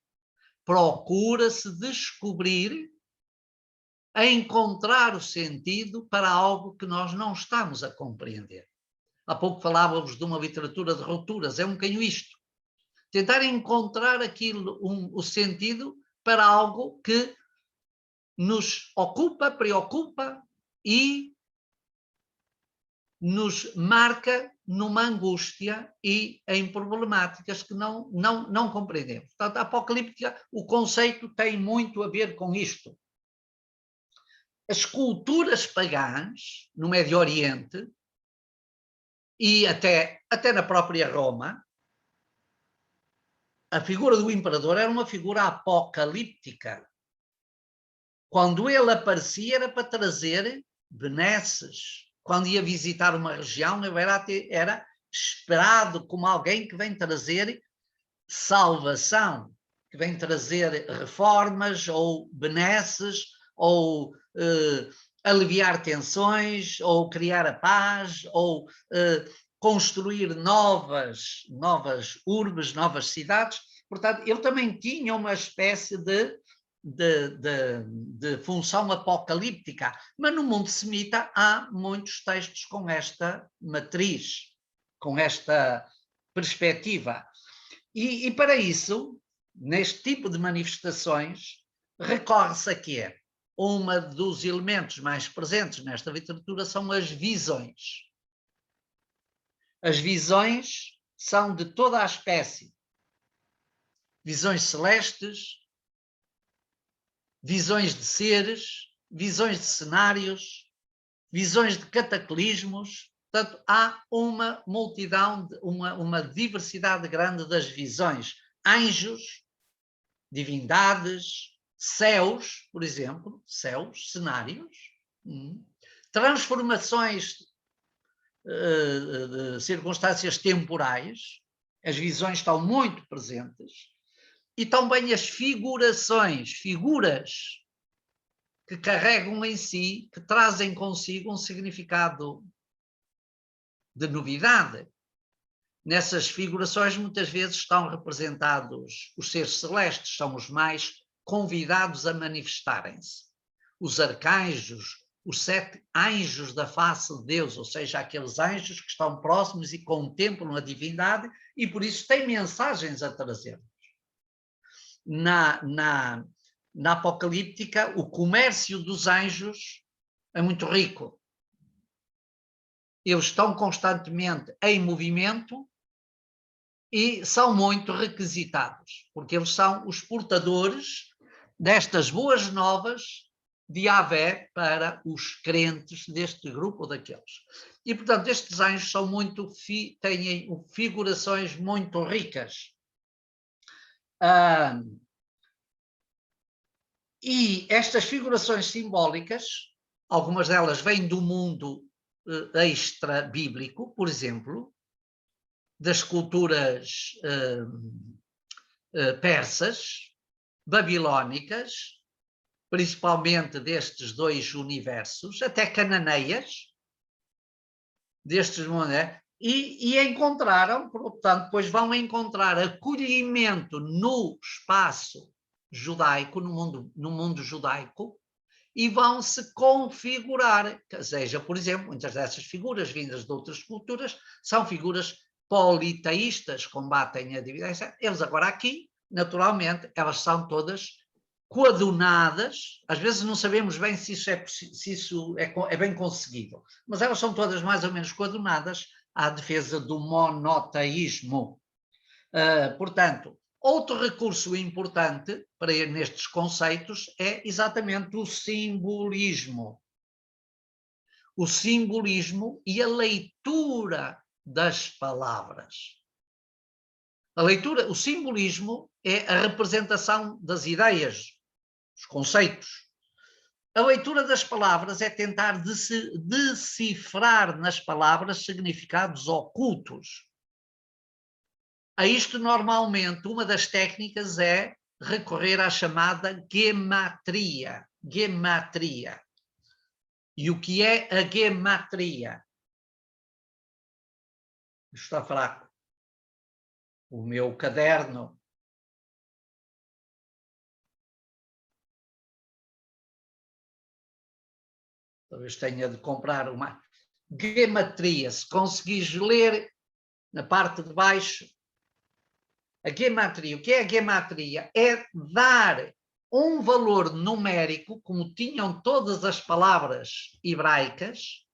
Procura-se descobrir, a encontrar o sentido para algo que nós não estamos a compreender. Há pouco falávamos de uma literatura de rupturas, é um bocadinho isto. Tentar encontrar aquilo, o sentido para algo que nos ocupa, preocupa e nos marca numa angústia e em problemáticas que não compreendemos. Portanto, a Apocalíptica, o conceito tem muito a ver com isto. As culturas pagãs no Médio Oriente e até na própria Roma, a figura do imperador era uma figura apocalíptica. Quando ele aparecia era para trazer benesses. Quando ia visitar uma região, era esperado como alguém que vem trazer salvação, que vem trazer reformas ou benesses, ou aliviar tensões, ou criar a paz, ou construir novas urbes, novas cidades. Portanto, ele também tinha uma espécie de função apocalíptica, mas no mundo semita há muitos textos com esta matriz, com esta perspectiva. E para isso, neste tipo de manifestações, recorre-se a quê? Um dos elementos mais presentes nesta literatura são as visões. As visões são de toda a espécie. Visões celestes, visões de seres, visões de cenários, visões de cataclismos. Portanto, há uma multidão, uma diversidade grande das visões. Anjos, divindades, céus, por exemplo, céus, cenários, transformações de circunstâncias temporais. As visões estão muito presentes. E também as figurações, figuras que carregam em si, que trazem consigo um significado de novidade. Nessas figurações muitas vezes estão representados os seres celestes, são os mais convidados a manifestarem-se. Os arcanjos, os 7 anjos da face de Deus, ou seja, aqueles anjos que estão próximos e contemplam a divindade e por isso têm mensagens a trazer. Na Apocalíptica, o comércio dos anjos é muito rico. Eles estão constantemente em movimento e são muito requisitados, porque eles são os portadores destas boas novas de Yahvé para os crentes deste grupo ou daqueles. E, portanto, estes anjos são têm figurações muito ricas. E estas figurações simbólicas, algumas delas vêm do mundo extra-bíblico, por exemplo, das culturas persas, babilónicas, principalmente destes 2 universos, até cananeias, destes e encontraram, portanto, depois vão encontrar acolhimento no espaço judaico, no mundo judaico, e vão se configurar, ou seja, por exemplo, muitas dessas figuras vindas de outras culturas são figuras politeístas, combatem a divindade. Eles agora aqui, naturalmente, elas são todas coadunadas, às vezes não sabemos bem se isso é bem conseguido, mas elas são todas mais ou menos coadunadas à defesa do monoteísmo. Portanto, outro recurso importante para nestes conceitos é exatamente o simbolismo. O simbolismo e a leitura das palavras. O simbolismo é a representação das ideias, os conceitos. A leitura das palavras é tentar decifrar nas palavras significados ocultos. A isto, normalmente, uma das técnicas é recorrer à chamada gematria. Gematria. E o que é a gematria? Está fraco. O meu caderno. Talvez tenha de comprar uma gematria. Se conseguires ler na parte de baixo, a gematria. O que é a gematria? É dar um valor numérico, como tinham todas as palavras hebraicas,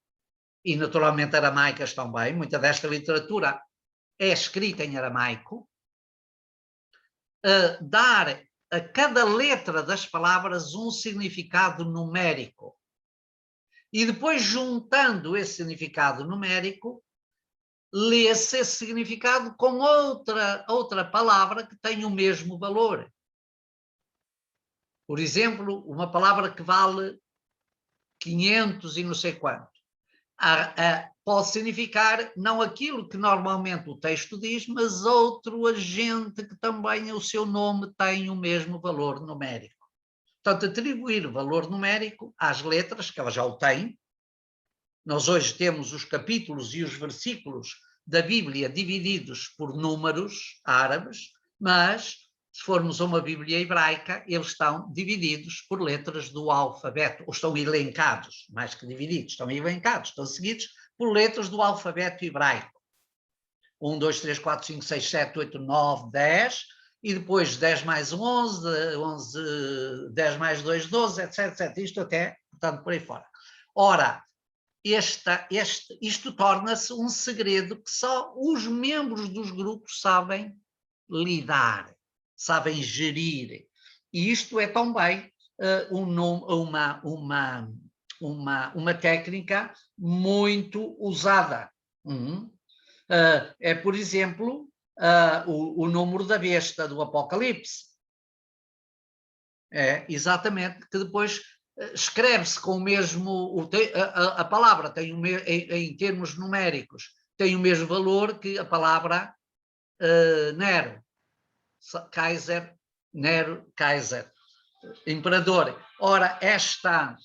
e naturalmente aramaicas também, muita desta literatura é escrita em aramaico, dar a cada letra das palavras um significado numérico. E depois, juntando esse significado numérico, lê-se esse significado com outra palavra que tem o mesmo valor. Por exemplo, uma palavra que vale 500 e não sei quanto. Pode significar não aquilo que normalmente o texto diz, mas outro agente que também o seu nome tem o mesmo valor numérico. Portanto, atribuir valor numérico às letras, que elas já o têm. Nós hoje temos os capítulos e os versículos da Bíblia divididos por números árabes, mas se formos a uma Bíblia hebraica, eles estão divididos por letras do alfabeto, ou estão elencados, mais que divididos, estão elencados, estão seguidos por letras do alfabeto hebraico. 1, 2, 3, 4, 5, 6, 7, 8, 9, 10, e depois 10 mais 11, 10 mais 2, 12, etc, etc. Isto até, portanto, por aí fora. Ora, isto torna-se um segredo que só os membros dos grupos sabem lidar, sabem gerir. E isto é também uma técnica muito usada. É, por exemplo, o número da besta do Apocalipse. É, exatamente, que depois escreve-se com o mesmo... A palavra tem em termos numéricos, tem o mesmo valor que a palavra Nero. Kaiser, Nero, Kaiser, imperador. Ora, esta...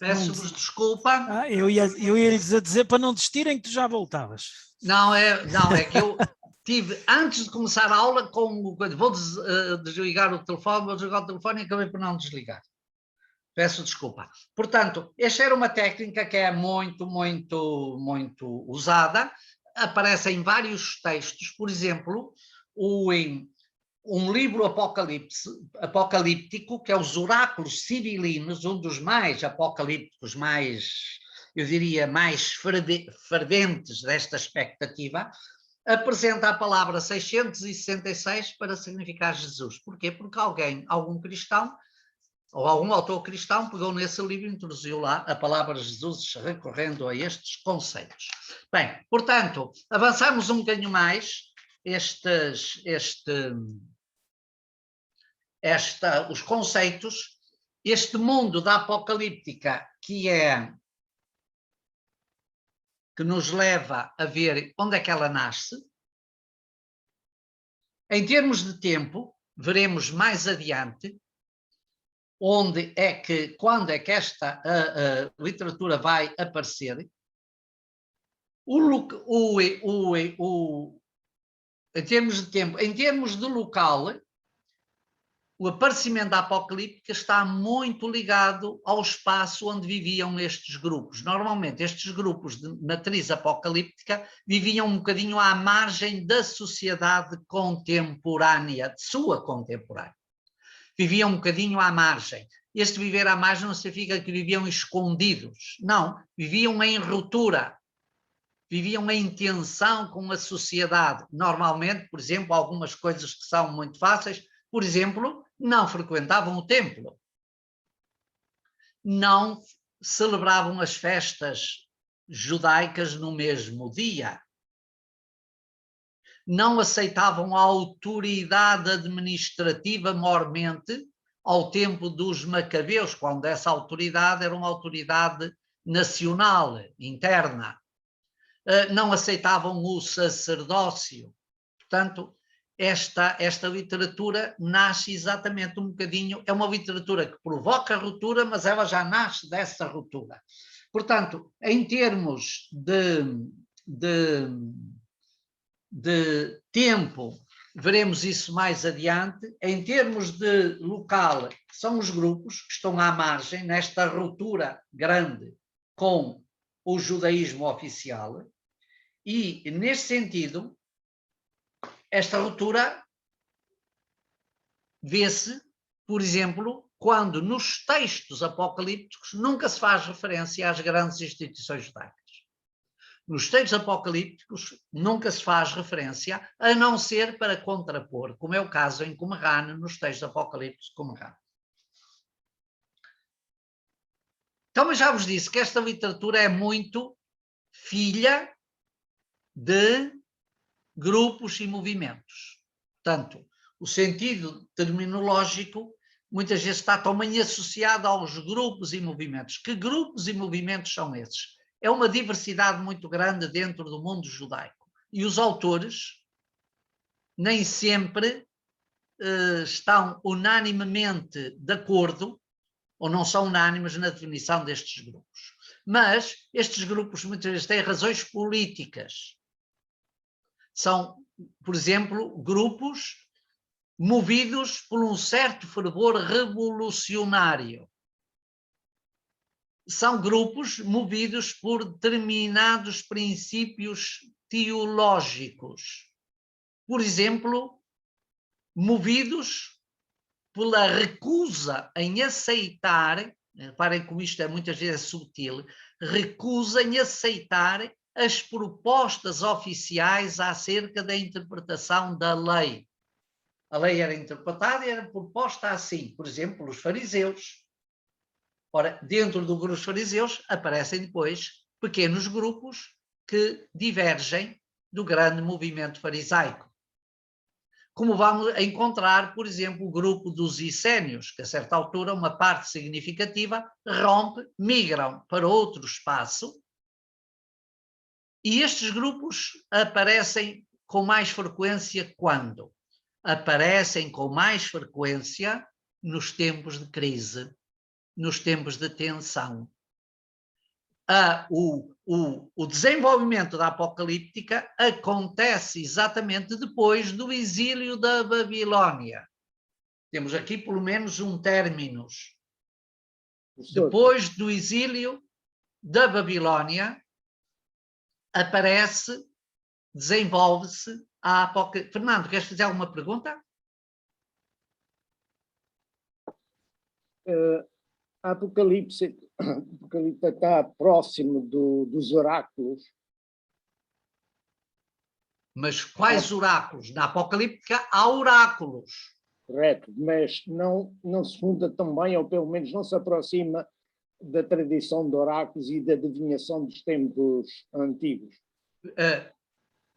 Peço-vos desculpa. Eu ia-lhes a dizer para não desistirem que tu já voltavas. Não, é que eu tive, antes de começar a aula, vou desligar o telefone, vou desligar o telefone e acabei por não desligar. Peço desculpa. Portanto, esta era uma técnica que é muito, muito, muito usada. Aparece em vários textos, por exemplo, um livro apocalíptico, que é os Oráculos Civilinos, um dos mais apocalípticos, eu diria, mais ferventes desta expectativa, apresenta a palavra 666 para significar Jesus. Porquê? Porque algum cristão, ou algum autor cristão, pegou nesse livro e introduziu lá a palavra Jesus, recorrendo a estes conceitos. Bem, portanto, avançamos um bocadinho mais os conceitos, este mundo da apocalíptica que nos leva a ver onde é que ela nasce. Em termos de tempo, veremos mais adiante quando é que esta literatura vai aparecer. Em termos de tempo, em termos de local, o aparecimento da apocalíptica está muito ligado ao espaço onde viviam estes grupos. Normalmente, estes grupos de matriz apocalíptica viviam um bocadinho à margem da sociedade contemporânea, de sua contemporânea. Viviam um bocadinho à margem. Este viver à margem não significa que viviam escondidos. Não, viviam em ruptura. Viviam em tensão com a sociedade. Normalmente, por exemplo, algumas coisas que são muito fáceis, por exemplo, não frequentavam o templo. Não celebravam as festas judaicas no mesmo dia. Não aceitavam a autoridade administrativa mormente ao tempo dos Macabeus, quando essa autoridade era uma autoridade nacional, interna. Não aceitavam o sacerdócio. Portanto, esta literatura nasce exatamente um bocadinho, é uma literatura que provoca ruptura, mas ela já nasce dessa ruptura. Portanto, em termos de tempo, veremos isso mais adiante. Em termos de local, são os grupos que estão à margem, nesta ruptura grande com o judaísmo oficial, e, neste sentido, esta ruptura vê-se, por exemplo, quando nos textos apocalípticos nunca se faz referência às grandes instituições judaicas. Nos textos apocalípticos nunca se faz referência, a não ser para contrapor, como é o caso em Qumran, nos textos apocalípticos de Qumran. Então, eu já vos disse que esta literatura é muito filha de grupos e movimentos. Portanto, o sentido terminológico muitas vezes está também associado aos grupos e movimentos. Que grupos e movimentos são esses? É uma diversidade muito grande dentro do mundo judaico. E os autores nem sempre estão unanimemente de acordo, ou não são unânimes na definição destes grupos. Mas estes grupos muitas vezes têm razões políticas. São, por exemplo, grupos movidos por um certo fervor revolucionário. São grupos movidos por determinados princípios teológicos. Por exemplo, movidos pela recusa em aceitar, reparem como isto muitas vezes é sutil, recusa em aceitar as propostas oficiais acerca da interpretação da lei. A lei era interpretada e era proposta assim, por exemplo, os fariseus. Ora, dentro do grupo dos fariseus aparecem depois pequenos grupos que divergem do grande movimento farisaico. Como vamos encontrar, por exemplo, o grupo dos essénios, que a certa altura uma parte significativa migram para outro espaço, e estes grupos aparecem com mais frequência quando? Aparecem com mais frequência nos tempos de crise, nos tempos de tensão, o desenvolvimento da apocalíptica acontece exatamente depois do exílio da Babilónia. Temos aqui pelo menos um términos. Depois do exílio da Babilónia, aparece, desenvolve-se a apocalíptica. Fernando, queres fazer alguma pergunta? A Apocalipse está próximo dos oráculos. Mas quais oráculos? Na Apocalíptica há oráculos. Correto, mas não se funda também, ou pelo menos não se aproxima da tradição de oráculos e da adivinhação dos tempos antigos.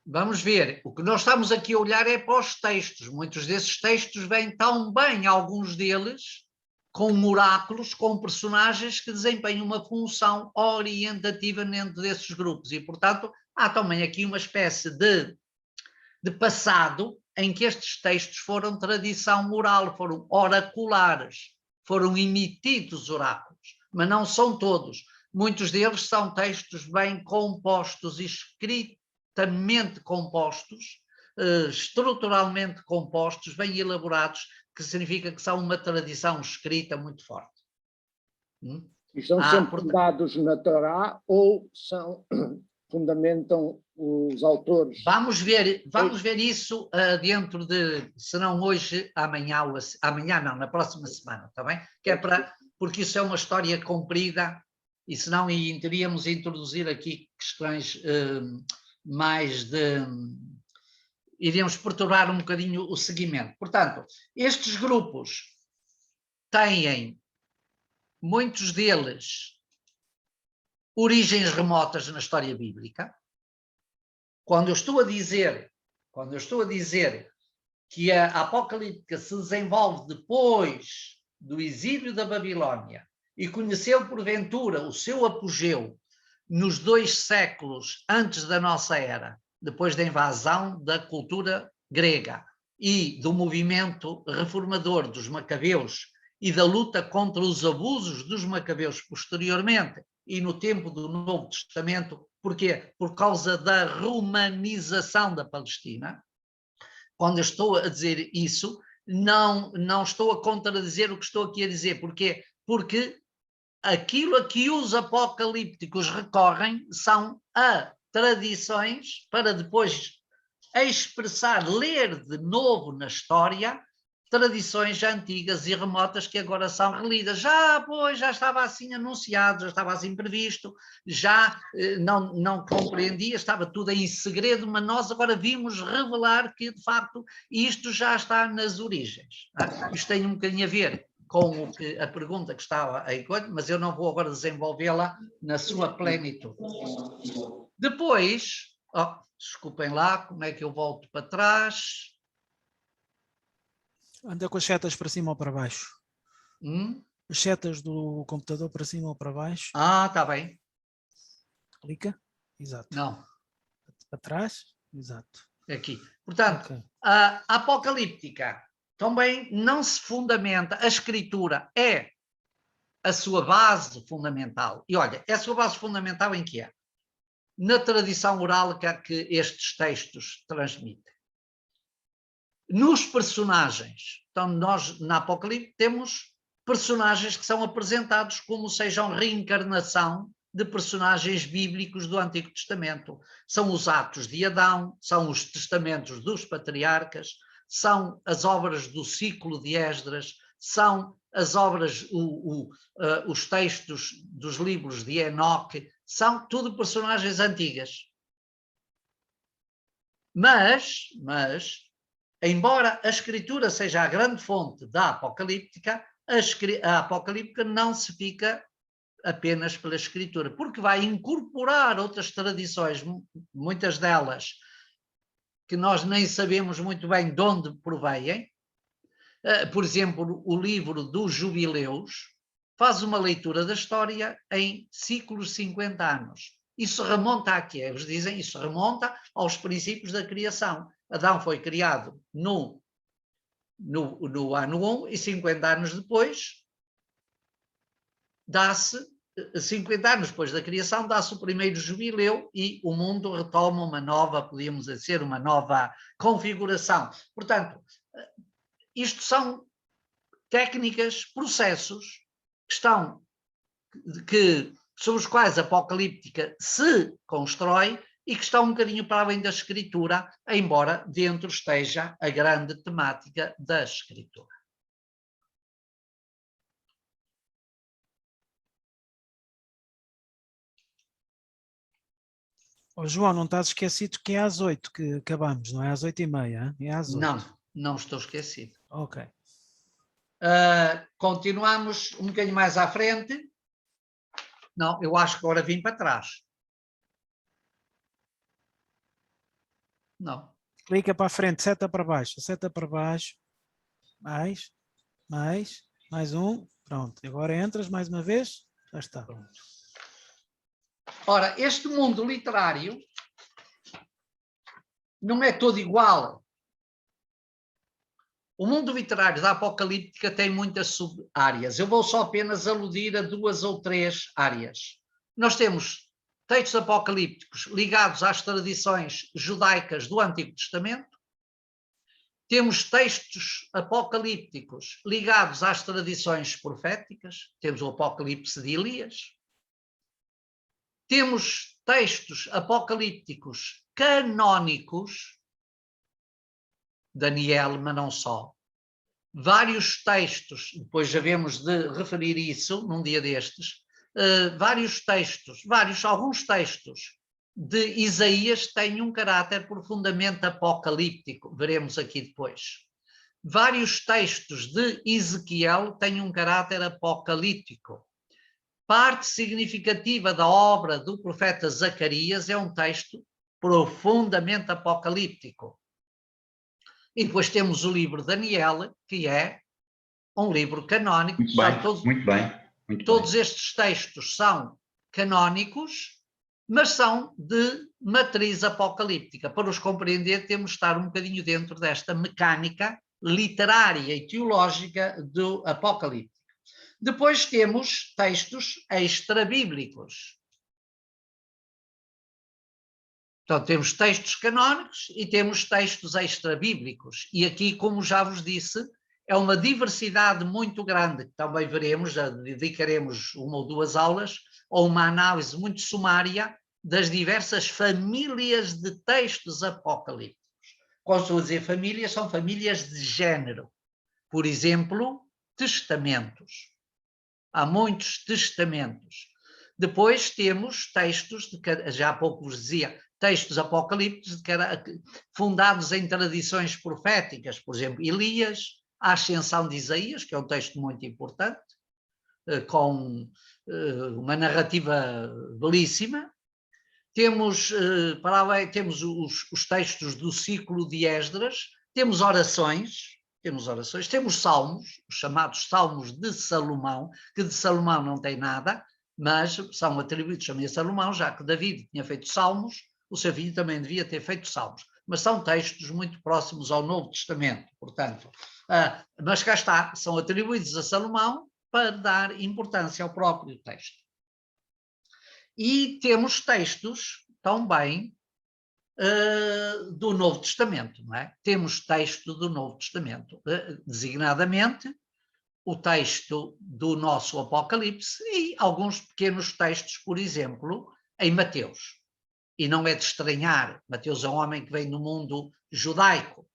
Vamos ver, o que nós estamos aqui a olhar é para os textos. Muitos desses textos vêm tão bem, alguns deles, com oráculos, com personagens que desempenham uma função orientativa dentro desses grupos. E, portanto, há também aqui uma espécie de passado em que estes textos foram tradição oral, foram oraculares, foram emitidos oráculos, mas não são todos. Muitos deles são textos bem compostos, escritamente compostos, estruturalmente compostos, bem elaborados, que significa que são uma tradição escrita muito forte. E estão sempre fundados na Torá ou fundamentam os autores? Vamos ver isso dentro de, se não hoje, amanhã não, na próxima semana, está bem? Que é porque isso é uma história comprida e senão teríamos introduzir aqui questões mais de... iríamos perturbar um bocadinho o seguimento. Portanto, estes grupos têm, muitos deles, origens remotas na história bíblica. Quando eu estou a dizer que a apocalíptica se desenvolve depois do exílio da Babilónia e conheceu porventura o seu apogeu nos 2 séculos antes da nossa era, depois da invasão da cultura grega e do movimento reformador dos macabeus e da luta contra os abusos dos macabeus posteriormente e no tempo do Novo Testamento. Porquê? Por causa da romanização da Palestina. Quando eu estou a dizer isso, não estou a contradizer o que estou aqui a dizer. Porquê? Porque aquilo a que os apocalípticos recorrem são a tradições para depois expressar, ler de novo na história, tradições antigas e remotas que agora são relidas. Já estava assim anunciado, já estava assim previsto, já não compreendia, estava tudo em segredo, mas nós agora vimos revelar que, de facto, isto já está nas origens. Isto tem um bocadinho a ver com a pergunta que estava aí, mas eu não vou agora desenvolvê-la na sua plenitude. Depois, desculpem lá, como é que eu volto para trás? Anda com as setas para cima ou para baixo. As setas do computador para cima ou para baixo. Está bem. Clica. Exato. Não. Para trás. Exato. Aqui. Portanto, okay. A apocalíptica também não se fundamenta, a escritura é a sua base fundamental. E olha, é a sua base fundamental em que é? Na tradição oral que estes textos transmitem. Nos personagens, então nós na Apocalipse temos personagens que são apresentados como sejam reencarnação de personagens bíblicos do Antigo Testamento. São os Atos de Adão, são os testamentos dos patriarcas, são as obras do ciclo de Esdras, são as obras, os textos dos livros de Enoque, são tudo personagens antigas. Mas embora a escritura seja a grande fonte da apocalíptica, a apocalíptica não se fica apenas pela escritura, porque vai incorporar outras tradições, muitas delas que nós nem sabemos muito bem de onde provêm. Por exemplo, o livro dos Jubileus faz uma leitura da história em ciclos de 50 anos. Isso remonta a quê? Eles dizem, isso remonta aos princípios da criação. Adão foi criado no ano 1 e 50 anos depois dá-se 50 anos depois da criação, dá-se o primeiro jubileu e o mundo retoma uma nova, podíamos dizer, uma nova configuração. Portanto, isto são técnicas, processos sobre os quais a apocalíptica se constrói e que estão um bocadinho para além da escritura, embora dentro esteja a grande temática da escritura. Oh, João, não estás esquecido que é às 8 que acabamos, não é às 8h30, é às 8. Não estou esquecido. Ok. Continuamos um bocadinho mais à frente. Não, eu acho que agora vim para trás. Não. Clica para a frente, seta para baixo, mais um, pronto. Agora entras mais uma vez, já está. Ora, este mundo literário não é todo igual. O mundo literário da apocalíptica tem muitas sub-áreas. Eu vou só apenas aludir a 2 ou 3 áreas. Nós temos textos apocalípticos ligados às tradições judaicas do Antigo Testamento. Temos textos apocalípticos ligados às tradições proféticas. Temos o Apocalipse de Elias. Temos textos apocalípticos canónicos, Daniel, mas não só. Vários textos, depois havemos de referir isso num dia destes, alguns textos de Isaías têm um caráter profundamente apocalíptico, veremos aqui depois. Vários textos de Ezequiel têm um caráter apocalíptico. Parte significativa da obra do profeta Zacarias é um texto profundamente apocalíptico. E depois temos o livro de Daniel, que é um livro canónico. Muito bem. Todos estes textos são canónicos, mas são de matriz apocalíptica. Para os compreender, temos de estar um bocadinho dentro desta mecânica literária e teológica do Apocalipse. Depois temos textos extrabíblicos. Então, temos textos canónicos e temos textos extrabíblicos. E aqui, como já vos disse, é uma diversidade muito grande, que também veremos, já dedicaremos 1 ou 2 aulas, ou uma análise muito sumária das diversas famílias de textos apocalípticos. Quando estou a dizer famílias, são famílias de género. Por exemplo, testamentos. Há muitos testamentos. Depois temos textos, já há pouco vos dizia, textos apocalípticos fundados em tradições proféticas, por exemplo, Elias, a Ascensão de Isaías, que é um texto muito importante, com uma narrativa belíssima. Temos, para além, temos os textos do ciclo de Esdras, temos orações, temos salmos, os chamados salmos de Salomão, que de Salomão não tem nada, mas são atribuídos também a Salomão, já que David tinha feito salmos, o seu filho também devia ter feito salmos. Mas são textos muito próximos ao Novo Testamento, portanto. Mas cá está, são atribuídos a Salomão para dar importância ao próprio texto. E temos textos também do Novo Testamento, não é? Temos texto do Novo Testamento, designadamente o texto do nosso Apocalipse e alguns pequenos textos, por exemplo, em Mateus. E não é de estranhar, Mateus é um homem que vem do mundo judaico.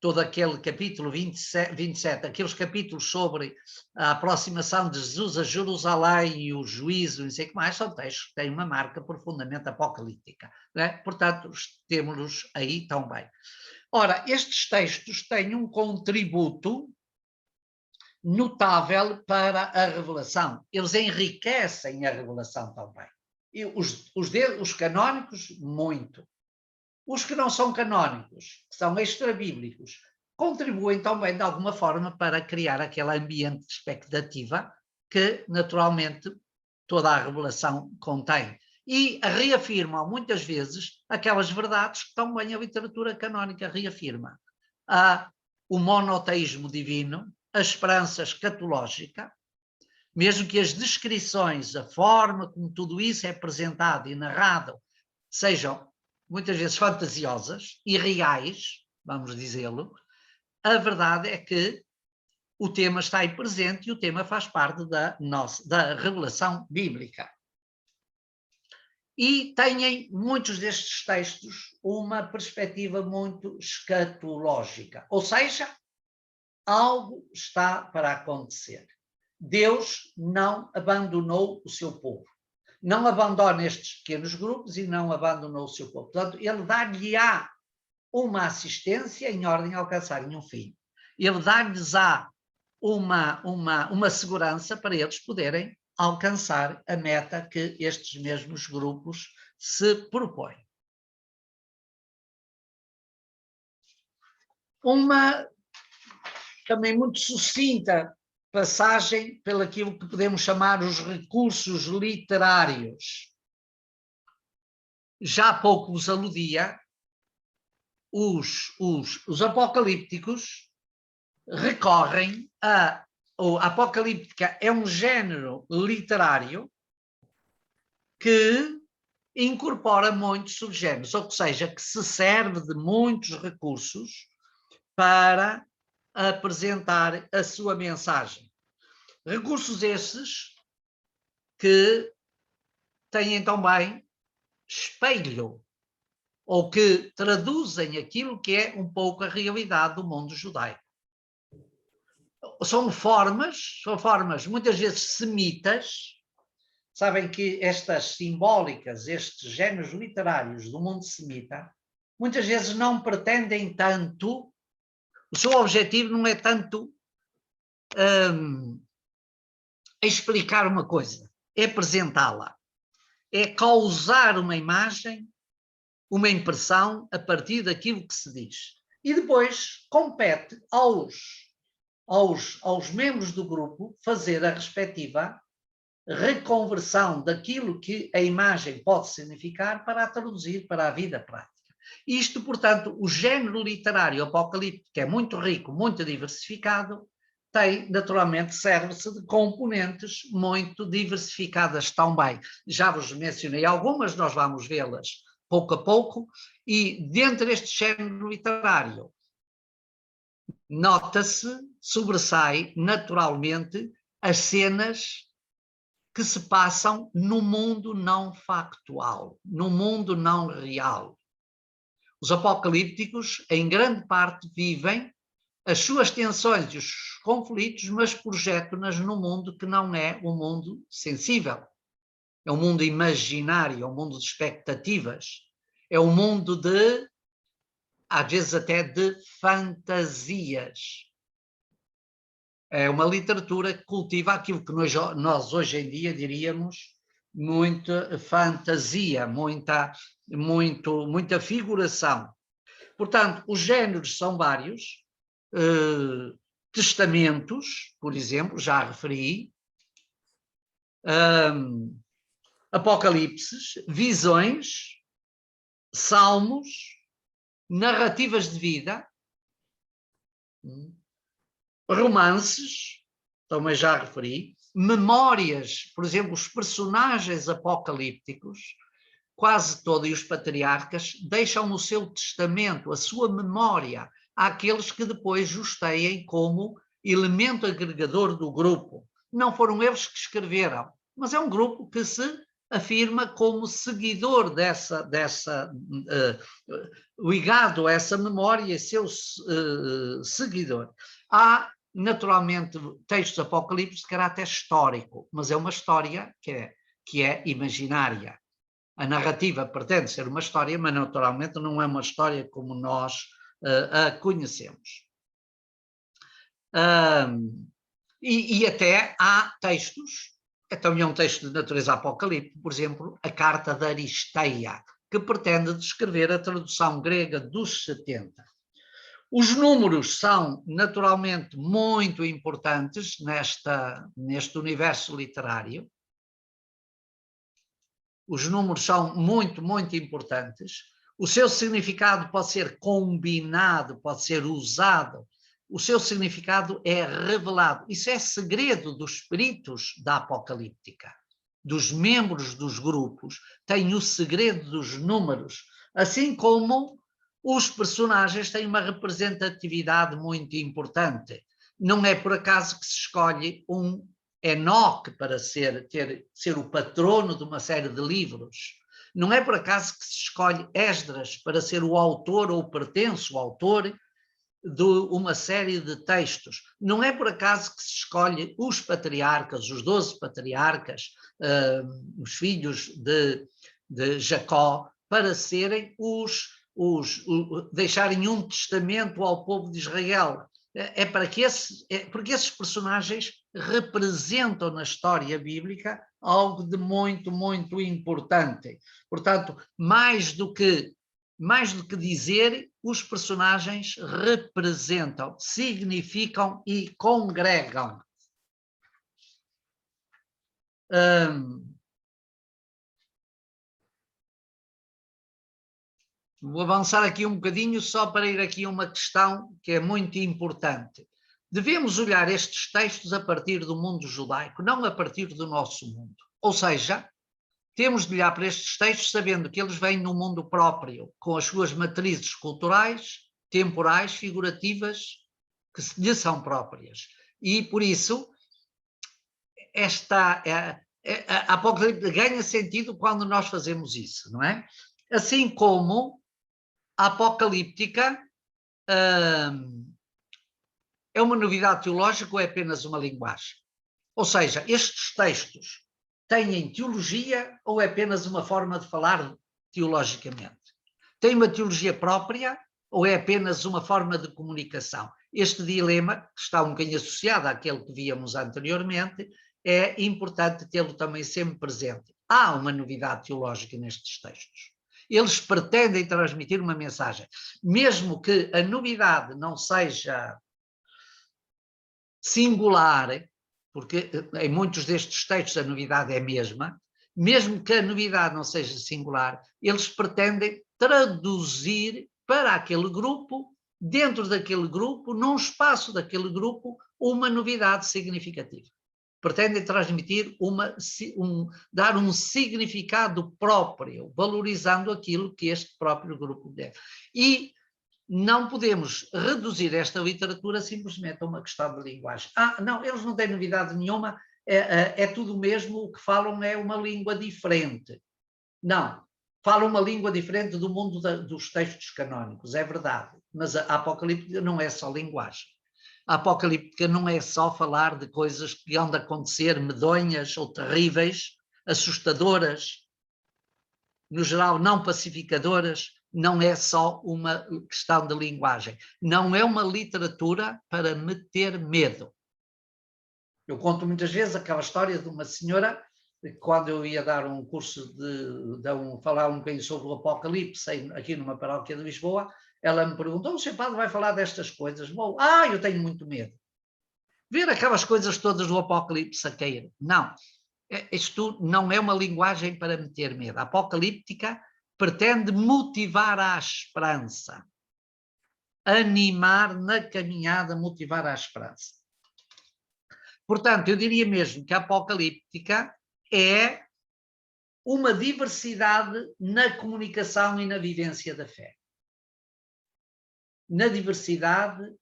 Todo aquele capítulo 27, aqueles capítulos sobre a aproximação de Jesus a Jerusalém e o juízo, não sei o que mais, são textos que têm uma marca profundamente apocalíptica. Não é? Portanto, temos-los aí também. Ora, estes textos têm um contributo notável para a revelação. Eles enriquecem a revelação também. E os canónicos, muito. Os que não são canónicos, que são extrabíblicos, contribuem também de alguma forma para criar aquele ambiente de expectativa que, naturalmente, toda a revelação contém. E reafirmam, muitas vezes, aquelas verdades que também a literatura canónica reafirma. O monoteísmo divino, a esperança escatológica, mesmo que as descrições, a forma como tudo isso é apresentado e narrado sejam muitas vezes fantasiosas e reais, vamos dizê-lo, a verdade é que o tema está aí presente e o tema faz parte da revelação bíblica. E têm muitos destes textos uma perspectiva muito escatológica, ou seja, algo está para acontecer. Deus não abandonou o seu povo. Não abandona estes pequenos grupos e não abandonou o seu povo. Portanto, ele dá-lhe-á uma assistência em ordem a alcançarem um fim. Ele dá-lhes-á uma segurança para eles poderem alcançar a meta que estes mesmos grupos se propõem. Uma também muito sucinta passagem pelaquilo que podemos chamar os recursos literários. Já há pouco vos aludia, os apocalípticos recorrem a apocalíptica é um género literário que incorpora muitos subgéneros, ou seja, que se serve de muitos recursos para apresentar a sua mensagem. Recursos esses que têm também espelho, ou que traduzem aquilo que é um pouco a realidade do mundo judaico. São formas muitas vezes semitas. Sabem que estas simbólicas, estes géneros literários do mundo semita, muitas vezes não pretendem tanto, o seu objetivo não é tanto explicar uma coisa, é apresentá-la, é causar uma imagem, uma impressão a partir daquilo que se diz. E depois compete aos membros do grupo fazer a respectiva reconversão daquilo que a imagem pode significar para a traduzir para a vida prática. Isto, portanto, o género literário apocalíptico, que é muito rico, muito diversificado, tem, naturalmente, serve-se de componentes muito diversificadas também. Já vos mencionei algumas, nós vamos vê-las pouco a pouco, e dentro deste género literário, nota-se, sobressai naturalmente as cenas que se passam no mundo não factual, no mundo não real. Os apocalípticos, em grande parte, vivem as suas tensões e os conflitos, mas projetam-nas num mundo que não é um mundo sensível. É um mundo imaginário, é um mundo de expectativas, é um mundo de, às vezes até de fantasias. É uma literatura que cultiva aquilo que nós hoje em dia diríamos muita fantasia, muita figuração. Portanto, os géneros são vários. Testamentos, por exemplo, já referi, apocalipses, visões, salmos, narrativas de vida, romances, também já referi, memórias, por exemplo, os personagens apocalípticos, quase todos, e os patriarcas, deixam no seu testamento a sua memória àqueles que depois justeiem como elemento agregador do grupo. Não foram eles que escreveram, mas é um grupo que se afirma como seguidor ligado a essa memória e seu seguidor. Há, naturalmente, textos apocalípticos de caráter histórico, mas é uma história que é imaginária. A narrativa pretende ser uma história, mas naturalmente não é uma história como nós a conhecemos. E até há textos, também é um texto de natureza apocalíptica, por exemplo, a Carta de Aristeia, que pretende descrever a tradução grega dos 70. Os números são naturalmente muito importantes neste universo literário. Os números são muito, muito importantes. O seu significado pode ser combinado, pode ser usado o seu significado é revelado. Isso é segredo dos espíritos da apocalíptica. Dos membros dos grupos, tem o segredo dos números, assim como os personagens têm uma representatividade muito importante. Não é por acaso que se escolhe um Enoque para ser o patrono de uma série de livros. Não é por acaso que se escolhe Esdras para ser o autor ou pertence o autor de uma série de textos. Não é por acaso que se escolhe os patriarcas, os 12 patriarcas, os filhos de Jacó, para serem deixarem um testamento ao povo de Israel. Porque esses personagens representam na história bíblica algo de muito, muito importante. Portanto, mais do que dizer, os personagens representam, significam e congregam. Vou avançar aqui um bocadinho só para ir aqui a uma questão que é muito importante. Devemos olhar estes textos a partir do mundo judaico, não a partir do nosso mundo. Ou seja, temos de olhar para estes textos sabendo que eles vêm no mundo próprio, com as suas matrizes culturais, temporais, figurativas, que lhe são próprias. E, por isso, a Apocalipse ganha sentido quando nós fazemos isso, não é? Assim como a Apocalíptica é uma novidade teológica ou é apenas uma linguagem? Ou seja, estes textos têm teologia ou é apenas uma forma de falar teologicamente? Tem uma teologia própria ou é apenas uma forma de comunicação? Este dilema, que está um bocadinho associado àquele que víamos anteriormente, é importante tê-lo também sempre presente. Há uma novidade teológica nestes textos. Eles pretendem transmitir uma mensagem. Mesmo que a novidade não seja singular, porque em muitos destes textos a novidade é a mesma, mesmo que a novidade não seja singular, eles pretendem traduzir para aquele grupo, dentro daquele grupo, num espaço daquele grupo, uma novidade significativa. Pretendem transmitir dar um significado próprio, valorizando aquilo que este próprio grupo deve. E não podemos reduzir esta literatura simplesmente a uma questão de linguagem. Não, eles não têm novidade nenhuma, é tudo o mesmo, o que falam é uma língua diferente. Não, falam uma língua diferente do mundo dos textos canónicos, é verdade, mas a Apocalíptica não é só linguagem. A Apocalíptica não é só falar de coisas que hão de acontecer medonhas ou terríveis, assustadoras, no geral não pacificadoras. Não é só uma questão de linguagem. Não é uma literatura para meter medo. Eu conto muitas vezes aquela história de uma senhora, quando eu ia dar um curso falar um bocadinho sobre o Apocalipse, aqui numa paróquia de Lisboa, ela me perguntou: o Sr. Padre vai falar destas coisas? Bom, eu tenho muito medo. Ver aquelas coisas todas do Apocalipse a cair. Não. Isto não é uma linguagem para meter medo. A apocalíptica pretende motivar à esperança, animar na caminhada, motivar à esperança. Portanto, eu diria mesmo que a apocalíptica é uma diversidade na comunicação e na vivência da fé. Na diversidade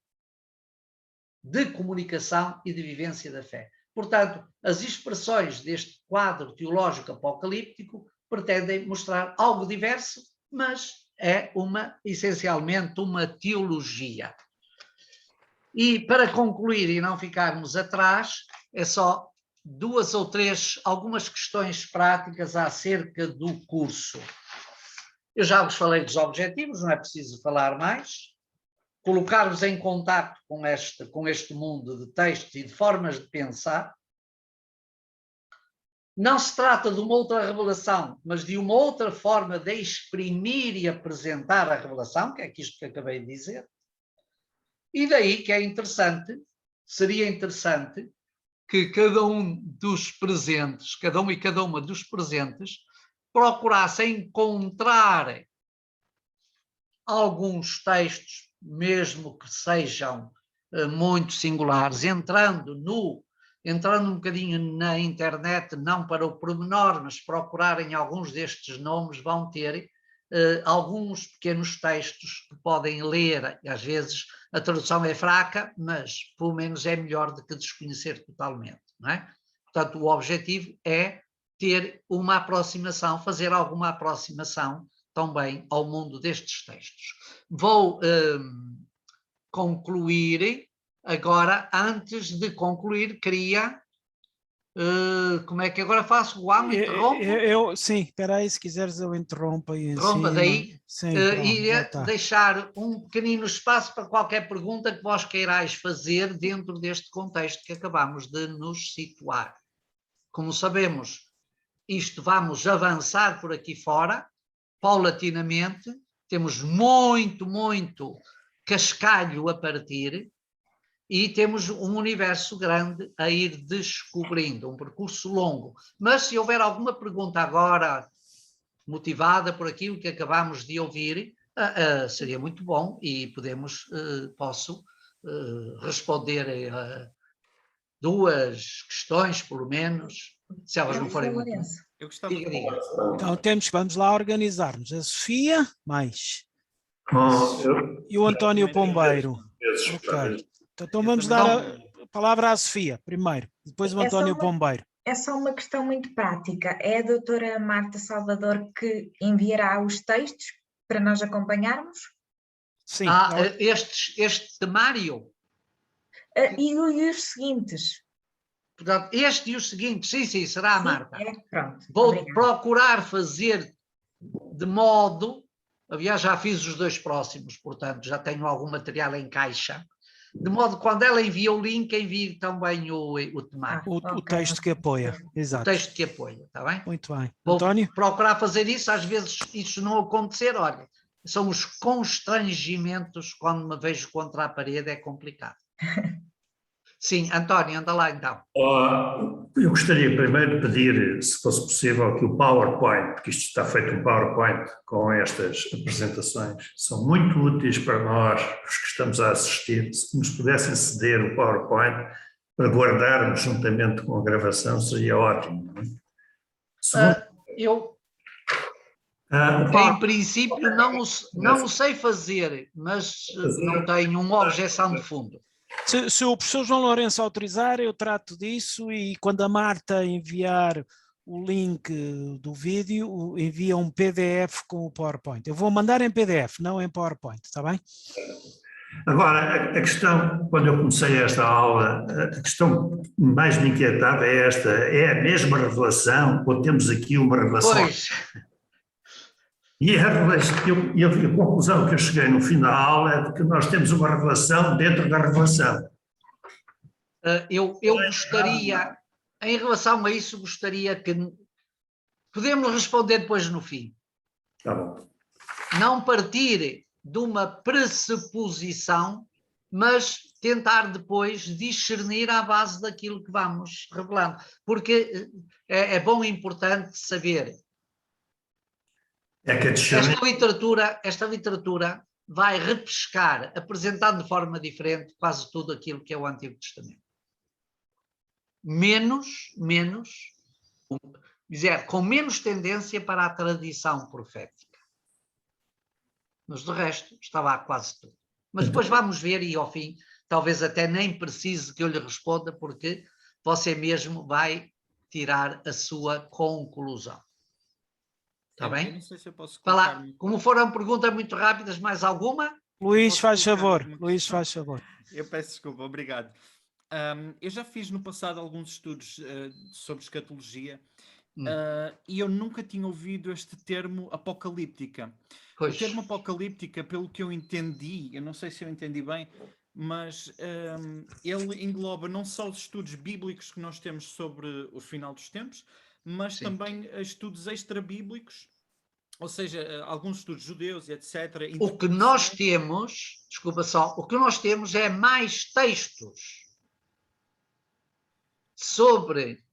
de comunicação e de vivência da fé. Portanto, as expressões deste quadro teológico apocalíptico pretendem mostrar algo diverso, mas é essencialmente uma teologia. E para concluir e não ficarmos atrás, é só algumas questões práticas acerca do curso. Eu já vos falei dos objetivos, não é preciso falar mais. Colocar-vos em contacto com este mundo de textos e de formas de pensar. Não se trata de uma outra revelação, mas de uma outra forma de exprimir e apresentar a revelação, que é isto que acabei de dizer. E daí que seria interessante que cada um dos presentes, cada um e cada uma dos presentes, procurasse encontrar alguns textos, mesmo que sejam muito singulares, entrando um bocadinho na internet, não para o pormenor, mas procurarem alguns destes nomes, vão ter alguns pequenos textos que podem ler. Às vezes a tradução é fraca, mas pelo menos é melhor do que desconhecer totalmente, não é? Portanto, o objetivo é ter uma aproximação, fazer alguma aproximação também ao mundo destes textos. Vou concluir. Agora, antes de concluir, queria... como é que agora faço? O amo interrompo? Sim, espera aí, se quiseres eu interrompo aí em Interrompa cima. daí. Sim, pronto, já Iria está. deixar um pequenino espaço para qualquer pergunta que vós queirais fazer dentro deste contexto que acabamos de nos situar. Como sabemos, isto vamos avançar por aqui fora, paulatinamente, temos muito cascalho a partir, e temos um universo grande a ir descobrindo, um percurso longo. Mas se houver alguma pergunta agora motivada por aquilo que acabamos de ouvir, seria muito bom e posso responder a 2 questões, pelo menos, se elas não forem muito... Eu gostava de... Então vamos lá organizar-nos. A Sofia, mais. E o António Pombeiro. Ok. Então vamos dar a palavra à Sofia primeiro, depois o António Pombeiro. É só uma questão muito prática. É a doutora Marta Salvador que enviará os textos para nós acompanharmos? Sim. Este temário? E os seguintes? Portanto, este e os seguintes, sim, será a Marta. Pronto. Vou Obrigada. procurar fazer de modo... Aliás, já fiz os 2 próximos, portanto, já tenho algum material em caixa. De modo que quando ela envia o link, envie também o temático. O texto que apoia, exato. O texto que apoia, está bem? Muito bem. Vou António? procurar fazer isso, às vezes isso não acontecer, olha, são os constrangimentos, quando me vejo contra a parede é complicado. Sim, António, anda lá então. Eu gostaria primeiro de pedir, se fosse possível, que o PowerPoint, porque isto está feito um PowerPoint com estas apresentações, são muito úteis para nós, os que estamos a assistir, se nos pudessem ceder o PowerPoint para guardarmos juntamente com a gravação, seria ótimo. Em princípio não o sei fazer, mas não tenho uma objeção de fundo. Se o professor João Lourenço autorizar, eu trato disso e quando a Marta enviar o link do vídeo, envia um PDF com o PowerPoint. Eu vou mandar em PDF, não em PowerPoint, está bem? Agora, a questão, quando eu comecei esta aula, a questão que mais me inquietava é esta: é a mesma revelação ou temos aqui uma revelação? Pois. E a conclusão que eu cheguei no fim da aula é de que nós temos uma revelação dentro da revelação. Eu gostaria, em relação a isso, gostaria que... Podemos responder depois no fim. Tá bom. Não partir de uma pressuposição, mas tentar depois discernir à base daquilo que vamos revelando. Porque é bom e importante saber... Esta literatura vai repescar, apresentando de forma diferente quase tudo aquilo que é o Antigo Testamento. Com menos tendência para a tradição profética. Mas de resto, está lá quase tudo. Mas depois vamos ver e ao fim, talvez até nem precise que eu lhe responda, porque você mesmo vai tirar a sua conclusão. Está bem? Não sei se eu posso colocar... Como foram perguntas muito rápidas, mais alguma? Luís, faz favor. Luís, faz favor. Eu peço desculpa, obrigado. Eu já fiz no passado alguns estudos sobre escatologia e eu nunca tinha ouvido este termo apocalíptica. Pois. O termo apocalíptica, pelo que eu entendi, eu não sei se eu entendi bem, mas ele engloba não só os estudos bíblicos que nós temos sobre o final dos tempos, mas Sim. também estudos extra-bíblicos, ou seja, alguns estudos judeus e etc. O que nós temos, desculpa só, o que nós temos é mais textos sobre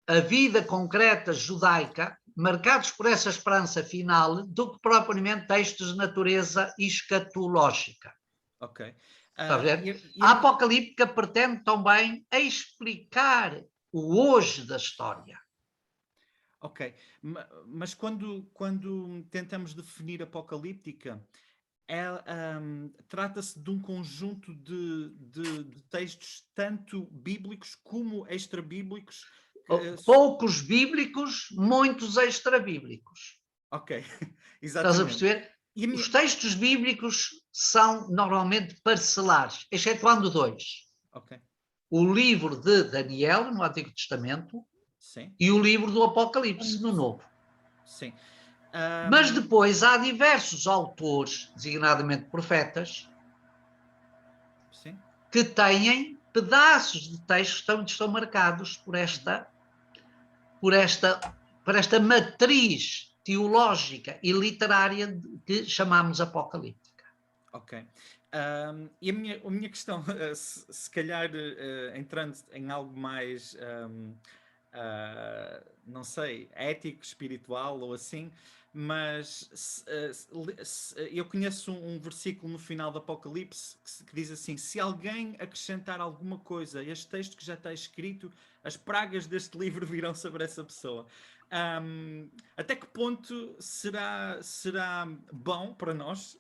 a vida concreta judaica, marcados por essa esperança final, do que propriamente textos de natureza escatológica. Ok. Está a ver? A apocalíptica pretende também explicar o hoje da história. Ok, mas quando tentamos definir apocalíptica, trata-se de um conjunto de textos tanto bíblicos como extra-bíblicos. Poucos bíblicos, muitos extra-bíblicos. Ok, exatamente. Estás a perceber? Os textos bíblicos são normalmente parcelares, excetuando dois. Okay. O livro de Daniel, no Antigo Testamento, sim, e o livro do Apocalipse, no Novo. Sim. Mas depois há diversos autores, designadamente profetas, sim, que têm pedaços de textos que estão marcados por esta matriz teológica e literária que chamamos apocalíptica. Ok. E a minha questão, se calhar entrando em algo mais, não sei, ético, espiritual ou assim, mas eu conheço um versículo no final do Apocalipse que diz assim: se alguém acrescentar alguma coisa a este texto que já está escrito, as pragas deste livro virão sobre essa pessoa. Até que ponto será bom para nós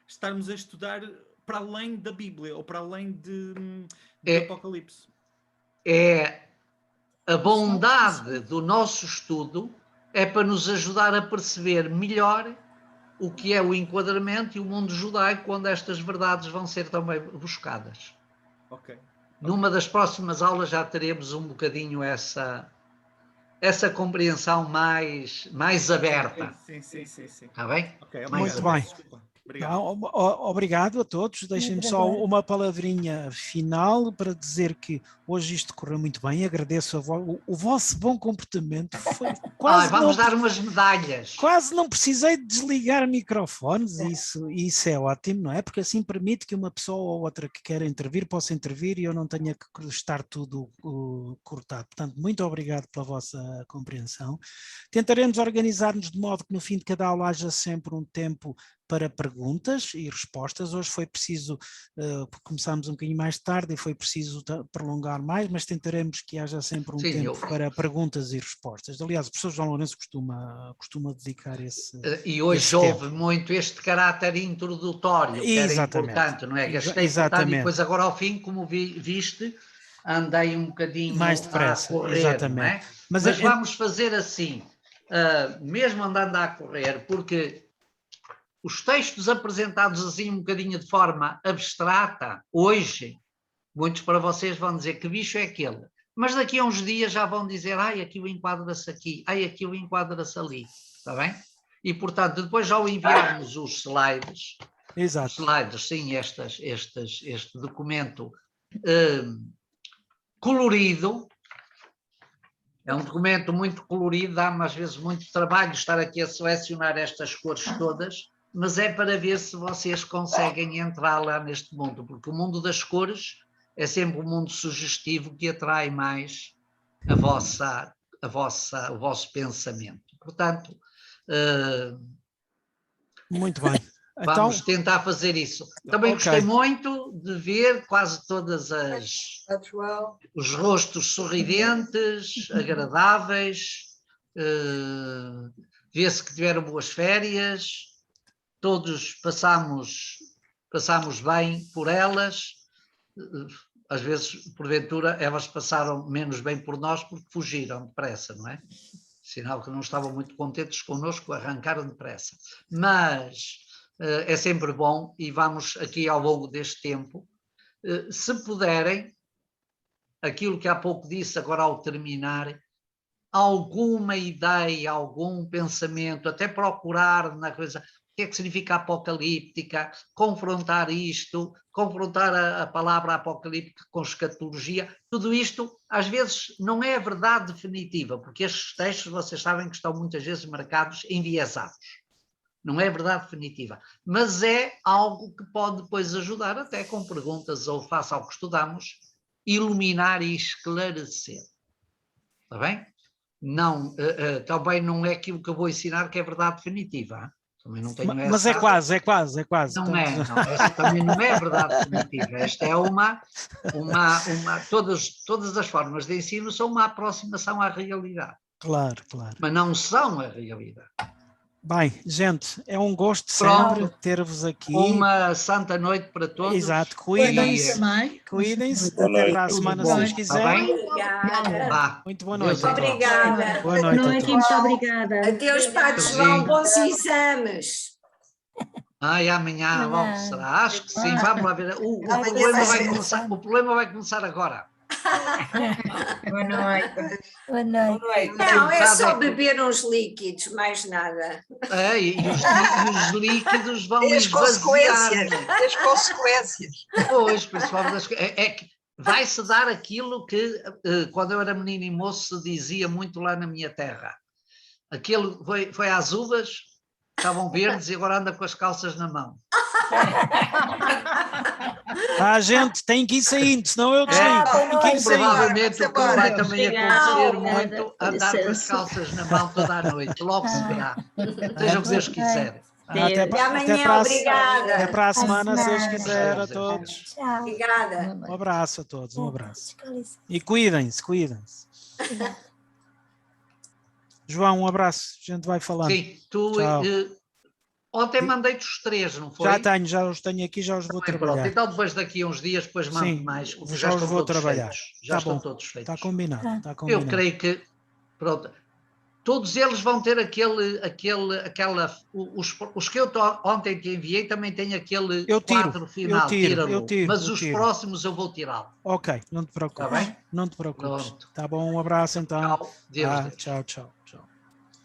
estarmos a estudar para além da Bíblia ou para além do Apocalipse? A bondade do nosso estudo é para nos ajudar a perceber melhor o que é o enquadramento e o mundo judaico, onde estas verdades vão ser também buscadas. Ok. Numa das próximas aulas já teremos um bocadinho essa compreensão mais aberta. Sim. Está bem? Okay, muito bem. Obrigado a todos. Deixem-me só uma palavrinha final para dizer que hoje isto correu muito bem. Agradeço o vosso bom comportamento. Foi quase vamos dar umas medalhas. Quase não precisei de desligar microfones, isso é ótimo, não é? Porque assim permite que uma pessoa ou outra que queira intervir possa intervir e eu não tenha que estar tudo cortado. Portanto, muito obrigado pela vossa compreensão. Tentaremos organizar-nos de modo que no fim de cada aula haja sempre um tempo para perguntas e respostas. Hoje foi preciso, começámos um bocadinho mais tarde e foi preciso prolongar mais, mas tentaremos que haja sempre um tempo para perguntas e respostas. Aliás, o professor João Lourenço costuma dedicar esse E hoje esse houve tempo. muito este caráter introdutório, que era importante, não é? Gastei importante e depois agora ao fim, como viste, andei um bocadinho mais depressa, a correr, exatamente. Não é? Mas vamos fazer assim, mesmo andando a correr, porque os textos apresentados assim um bocadinho de forma abstrata, hoje, muitos para vocês vão dizer que bicho é aquele, mas daqui a uns dias já vão dizer, aqui o enquadra-se aqui, aqui o enquadra-se ali, está bem? E, portanto, depois ao enviarmos os slides, Exato. os slides, sim, este documento colorido, é um documento muito colorido, dá-me às vezes muito trabalho estar aqui a selecionar estas cores todas, mas é para ver se vocês conseguem entrar lá neste mundo, porque o mundo das cores é sempre um mundo sugestivo que atrai mais o vosso pensamento. Portanto, muito bem. Vamos tentar fazer isso. Também gostei muito de ver quase todas os rostos sorridentes, agradáveis, vê-se que tiveram boas férias, todos passamos bem por elas, às vezes, porventura, elas passaram menos bem por nós porque fugiram depressa, não é? Sinal que não estavam muito contentes connosco, arrancaram depressa. Mas é sempre bom e vamos aqui ao longo deste tempo, se puderem, aquilo que há pouco disse agora ao terminar, alguma ideia, algum pensamento, até procurar na coisa, o que é que significa apocalíptica, confrontar isto, confrontar a palavra apocalíptica com escatologia, tudo isto às vezes não é a verdade definitiva, porque estes textos vocês sabem que estão muitas vezes marcados, enviesados. Não é verdade definitiva, mas é algo que pode depois ajudar, até com perguntas ou face ao que estudamos, iluminar e esclarecer. Está bem? Não, também não é aquilo que eu vou ensinar que é verdade definitiva. Também não tenho Mas essa... é quase, é quase, é quase. Não é, não, esta também não é verdade definitiva. Esta é todas as formas de ensino são uma aproximação à realidade, Claro, claro. mas não são a realidade. Bem, gente, é um gosto Pronto. sempre ter-vos aqui. Uma santa noite para todos. Exato, cuidem-se. também. Cuidem-se. Boa Até noite. para a semana, Tudo se Deus bom, quiser. tá bem? Obrigada. Vá. Muito boa noite. Deus a todos. Obrigada. Boa noite a todos. Muito obrigada. Adeus, Padre João, bons exames. E amanhã logo será. Acho que sim. Vamos lá ver. O problema vai começar agora. Boa noite. Boa noite. Não, é só beber uns líquidos, mais nada. E os líquidos vão esvaziar. As consequências. Pois, principalmente é que vai-se dar aquilo que quando eu era menino e moço se dizia muito lá na minha terra. Aquilo foi às uvas, estavam verdes e agora anda com as calças na mão. Gente, tem que ir saindo, senão eu desligo. Tem que ir saindo. Provavelmente o que vai também acontecer Obrigada. muito andar com as calças na mão toda a noite. Logo se verá. Seja o que Deus quiser. Até amanhã, obrigada. Até para a semana, se Deus quiser, a todos. Obrigada. Um abraço a todos, um abraço. E cuidem-se, cuidem-se. João, um abraço, a gente vai falando. Sim, tu ontem mandei-te os 3, não foi? Já os tenho aqui, já os vou trabalhar. Pronto, então depois daqui a uns dias, depois mando Sim, mais. já os vou trabalhar. Já Tá estão bom. todos feitos. Está combinado, está combinado. Eu creio que, pronto, todos eles vão ter os que eu ontem te enviei também têm aquele quadro final, tira-lo. Mas os próximos eu vou tirá-lo. Ok, não te preocupes. Tá bem? Não te preocupes. Pronto. Tá bom, um abraço então. Tchau, Deus. Tchau, tchau, tchau.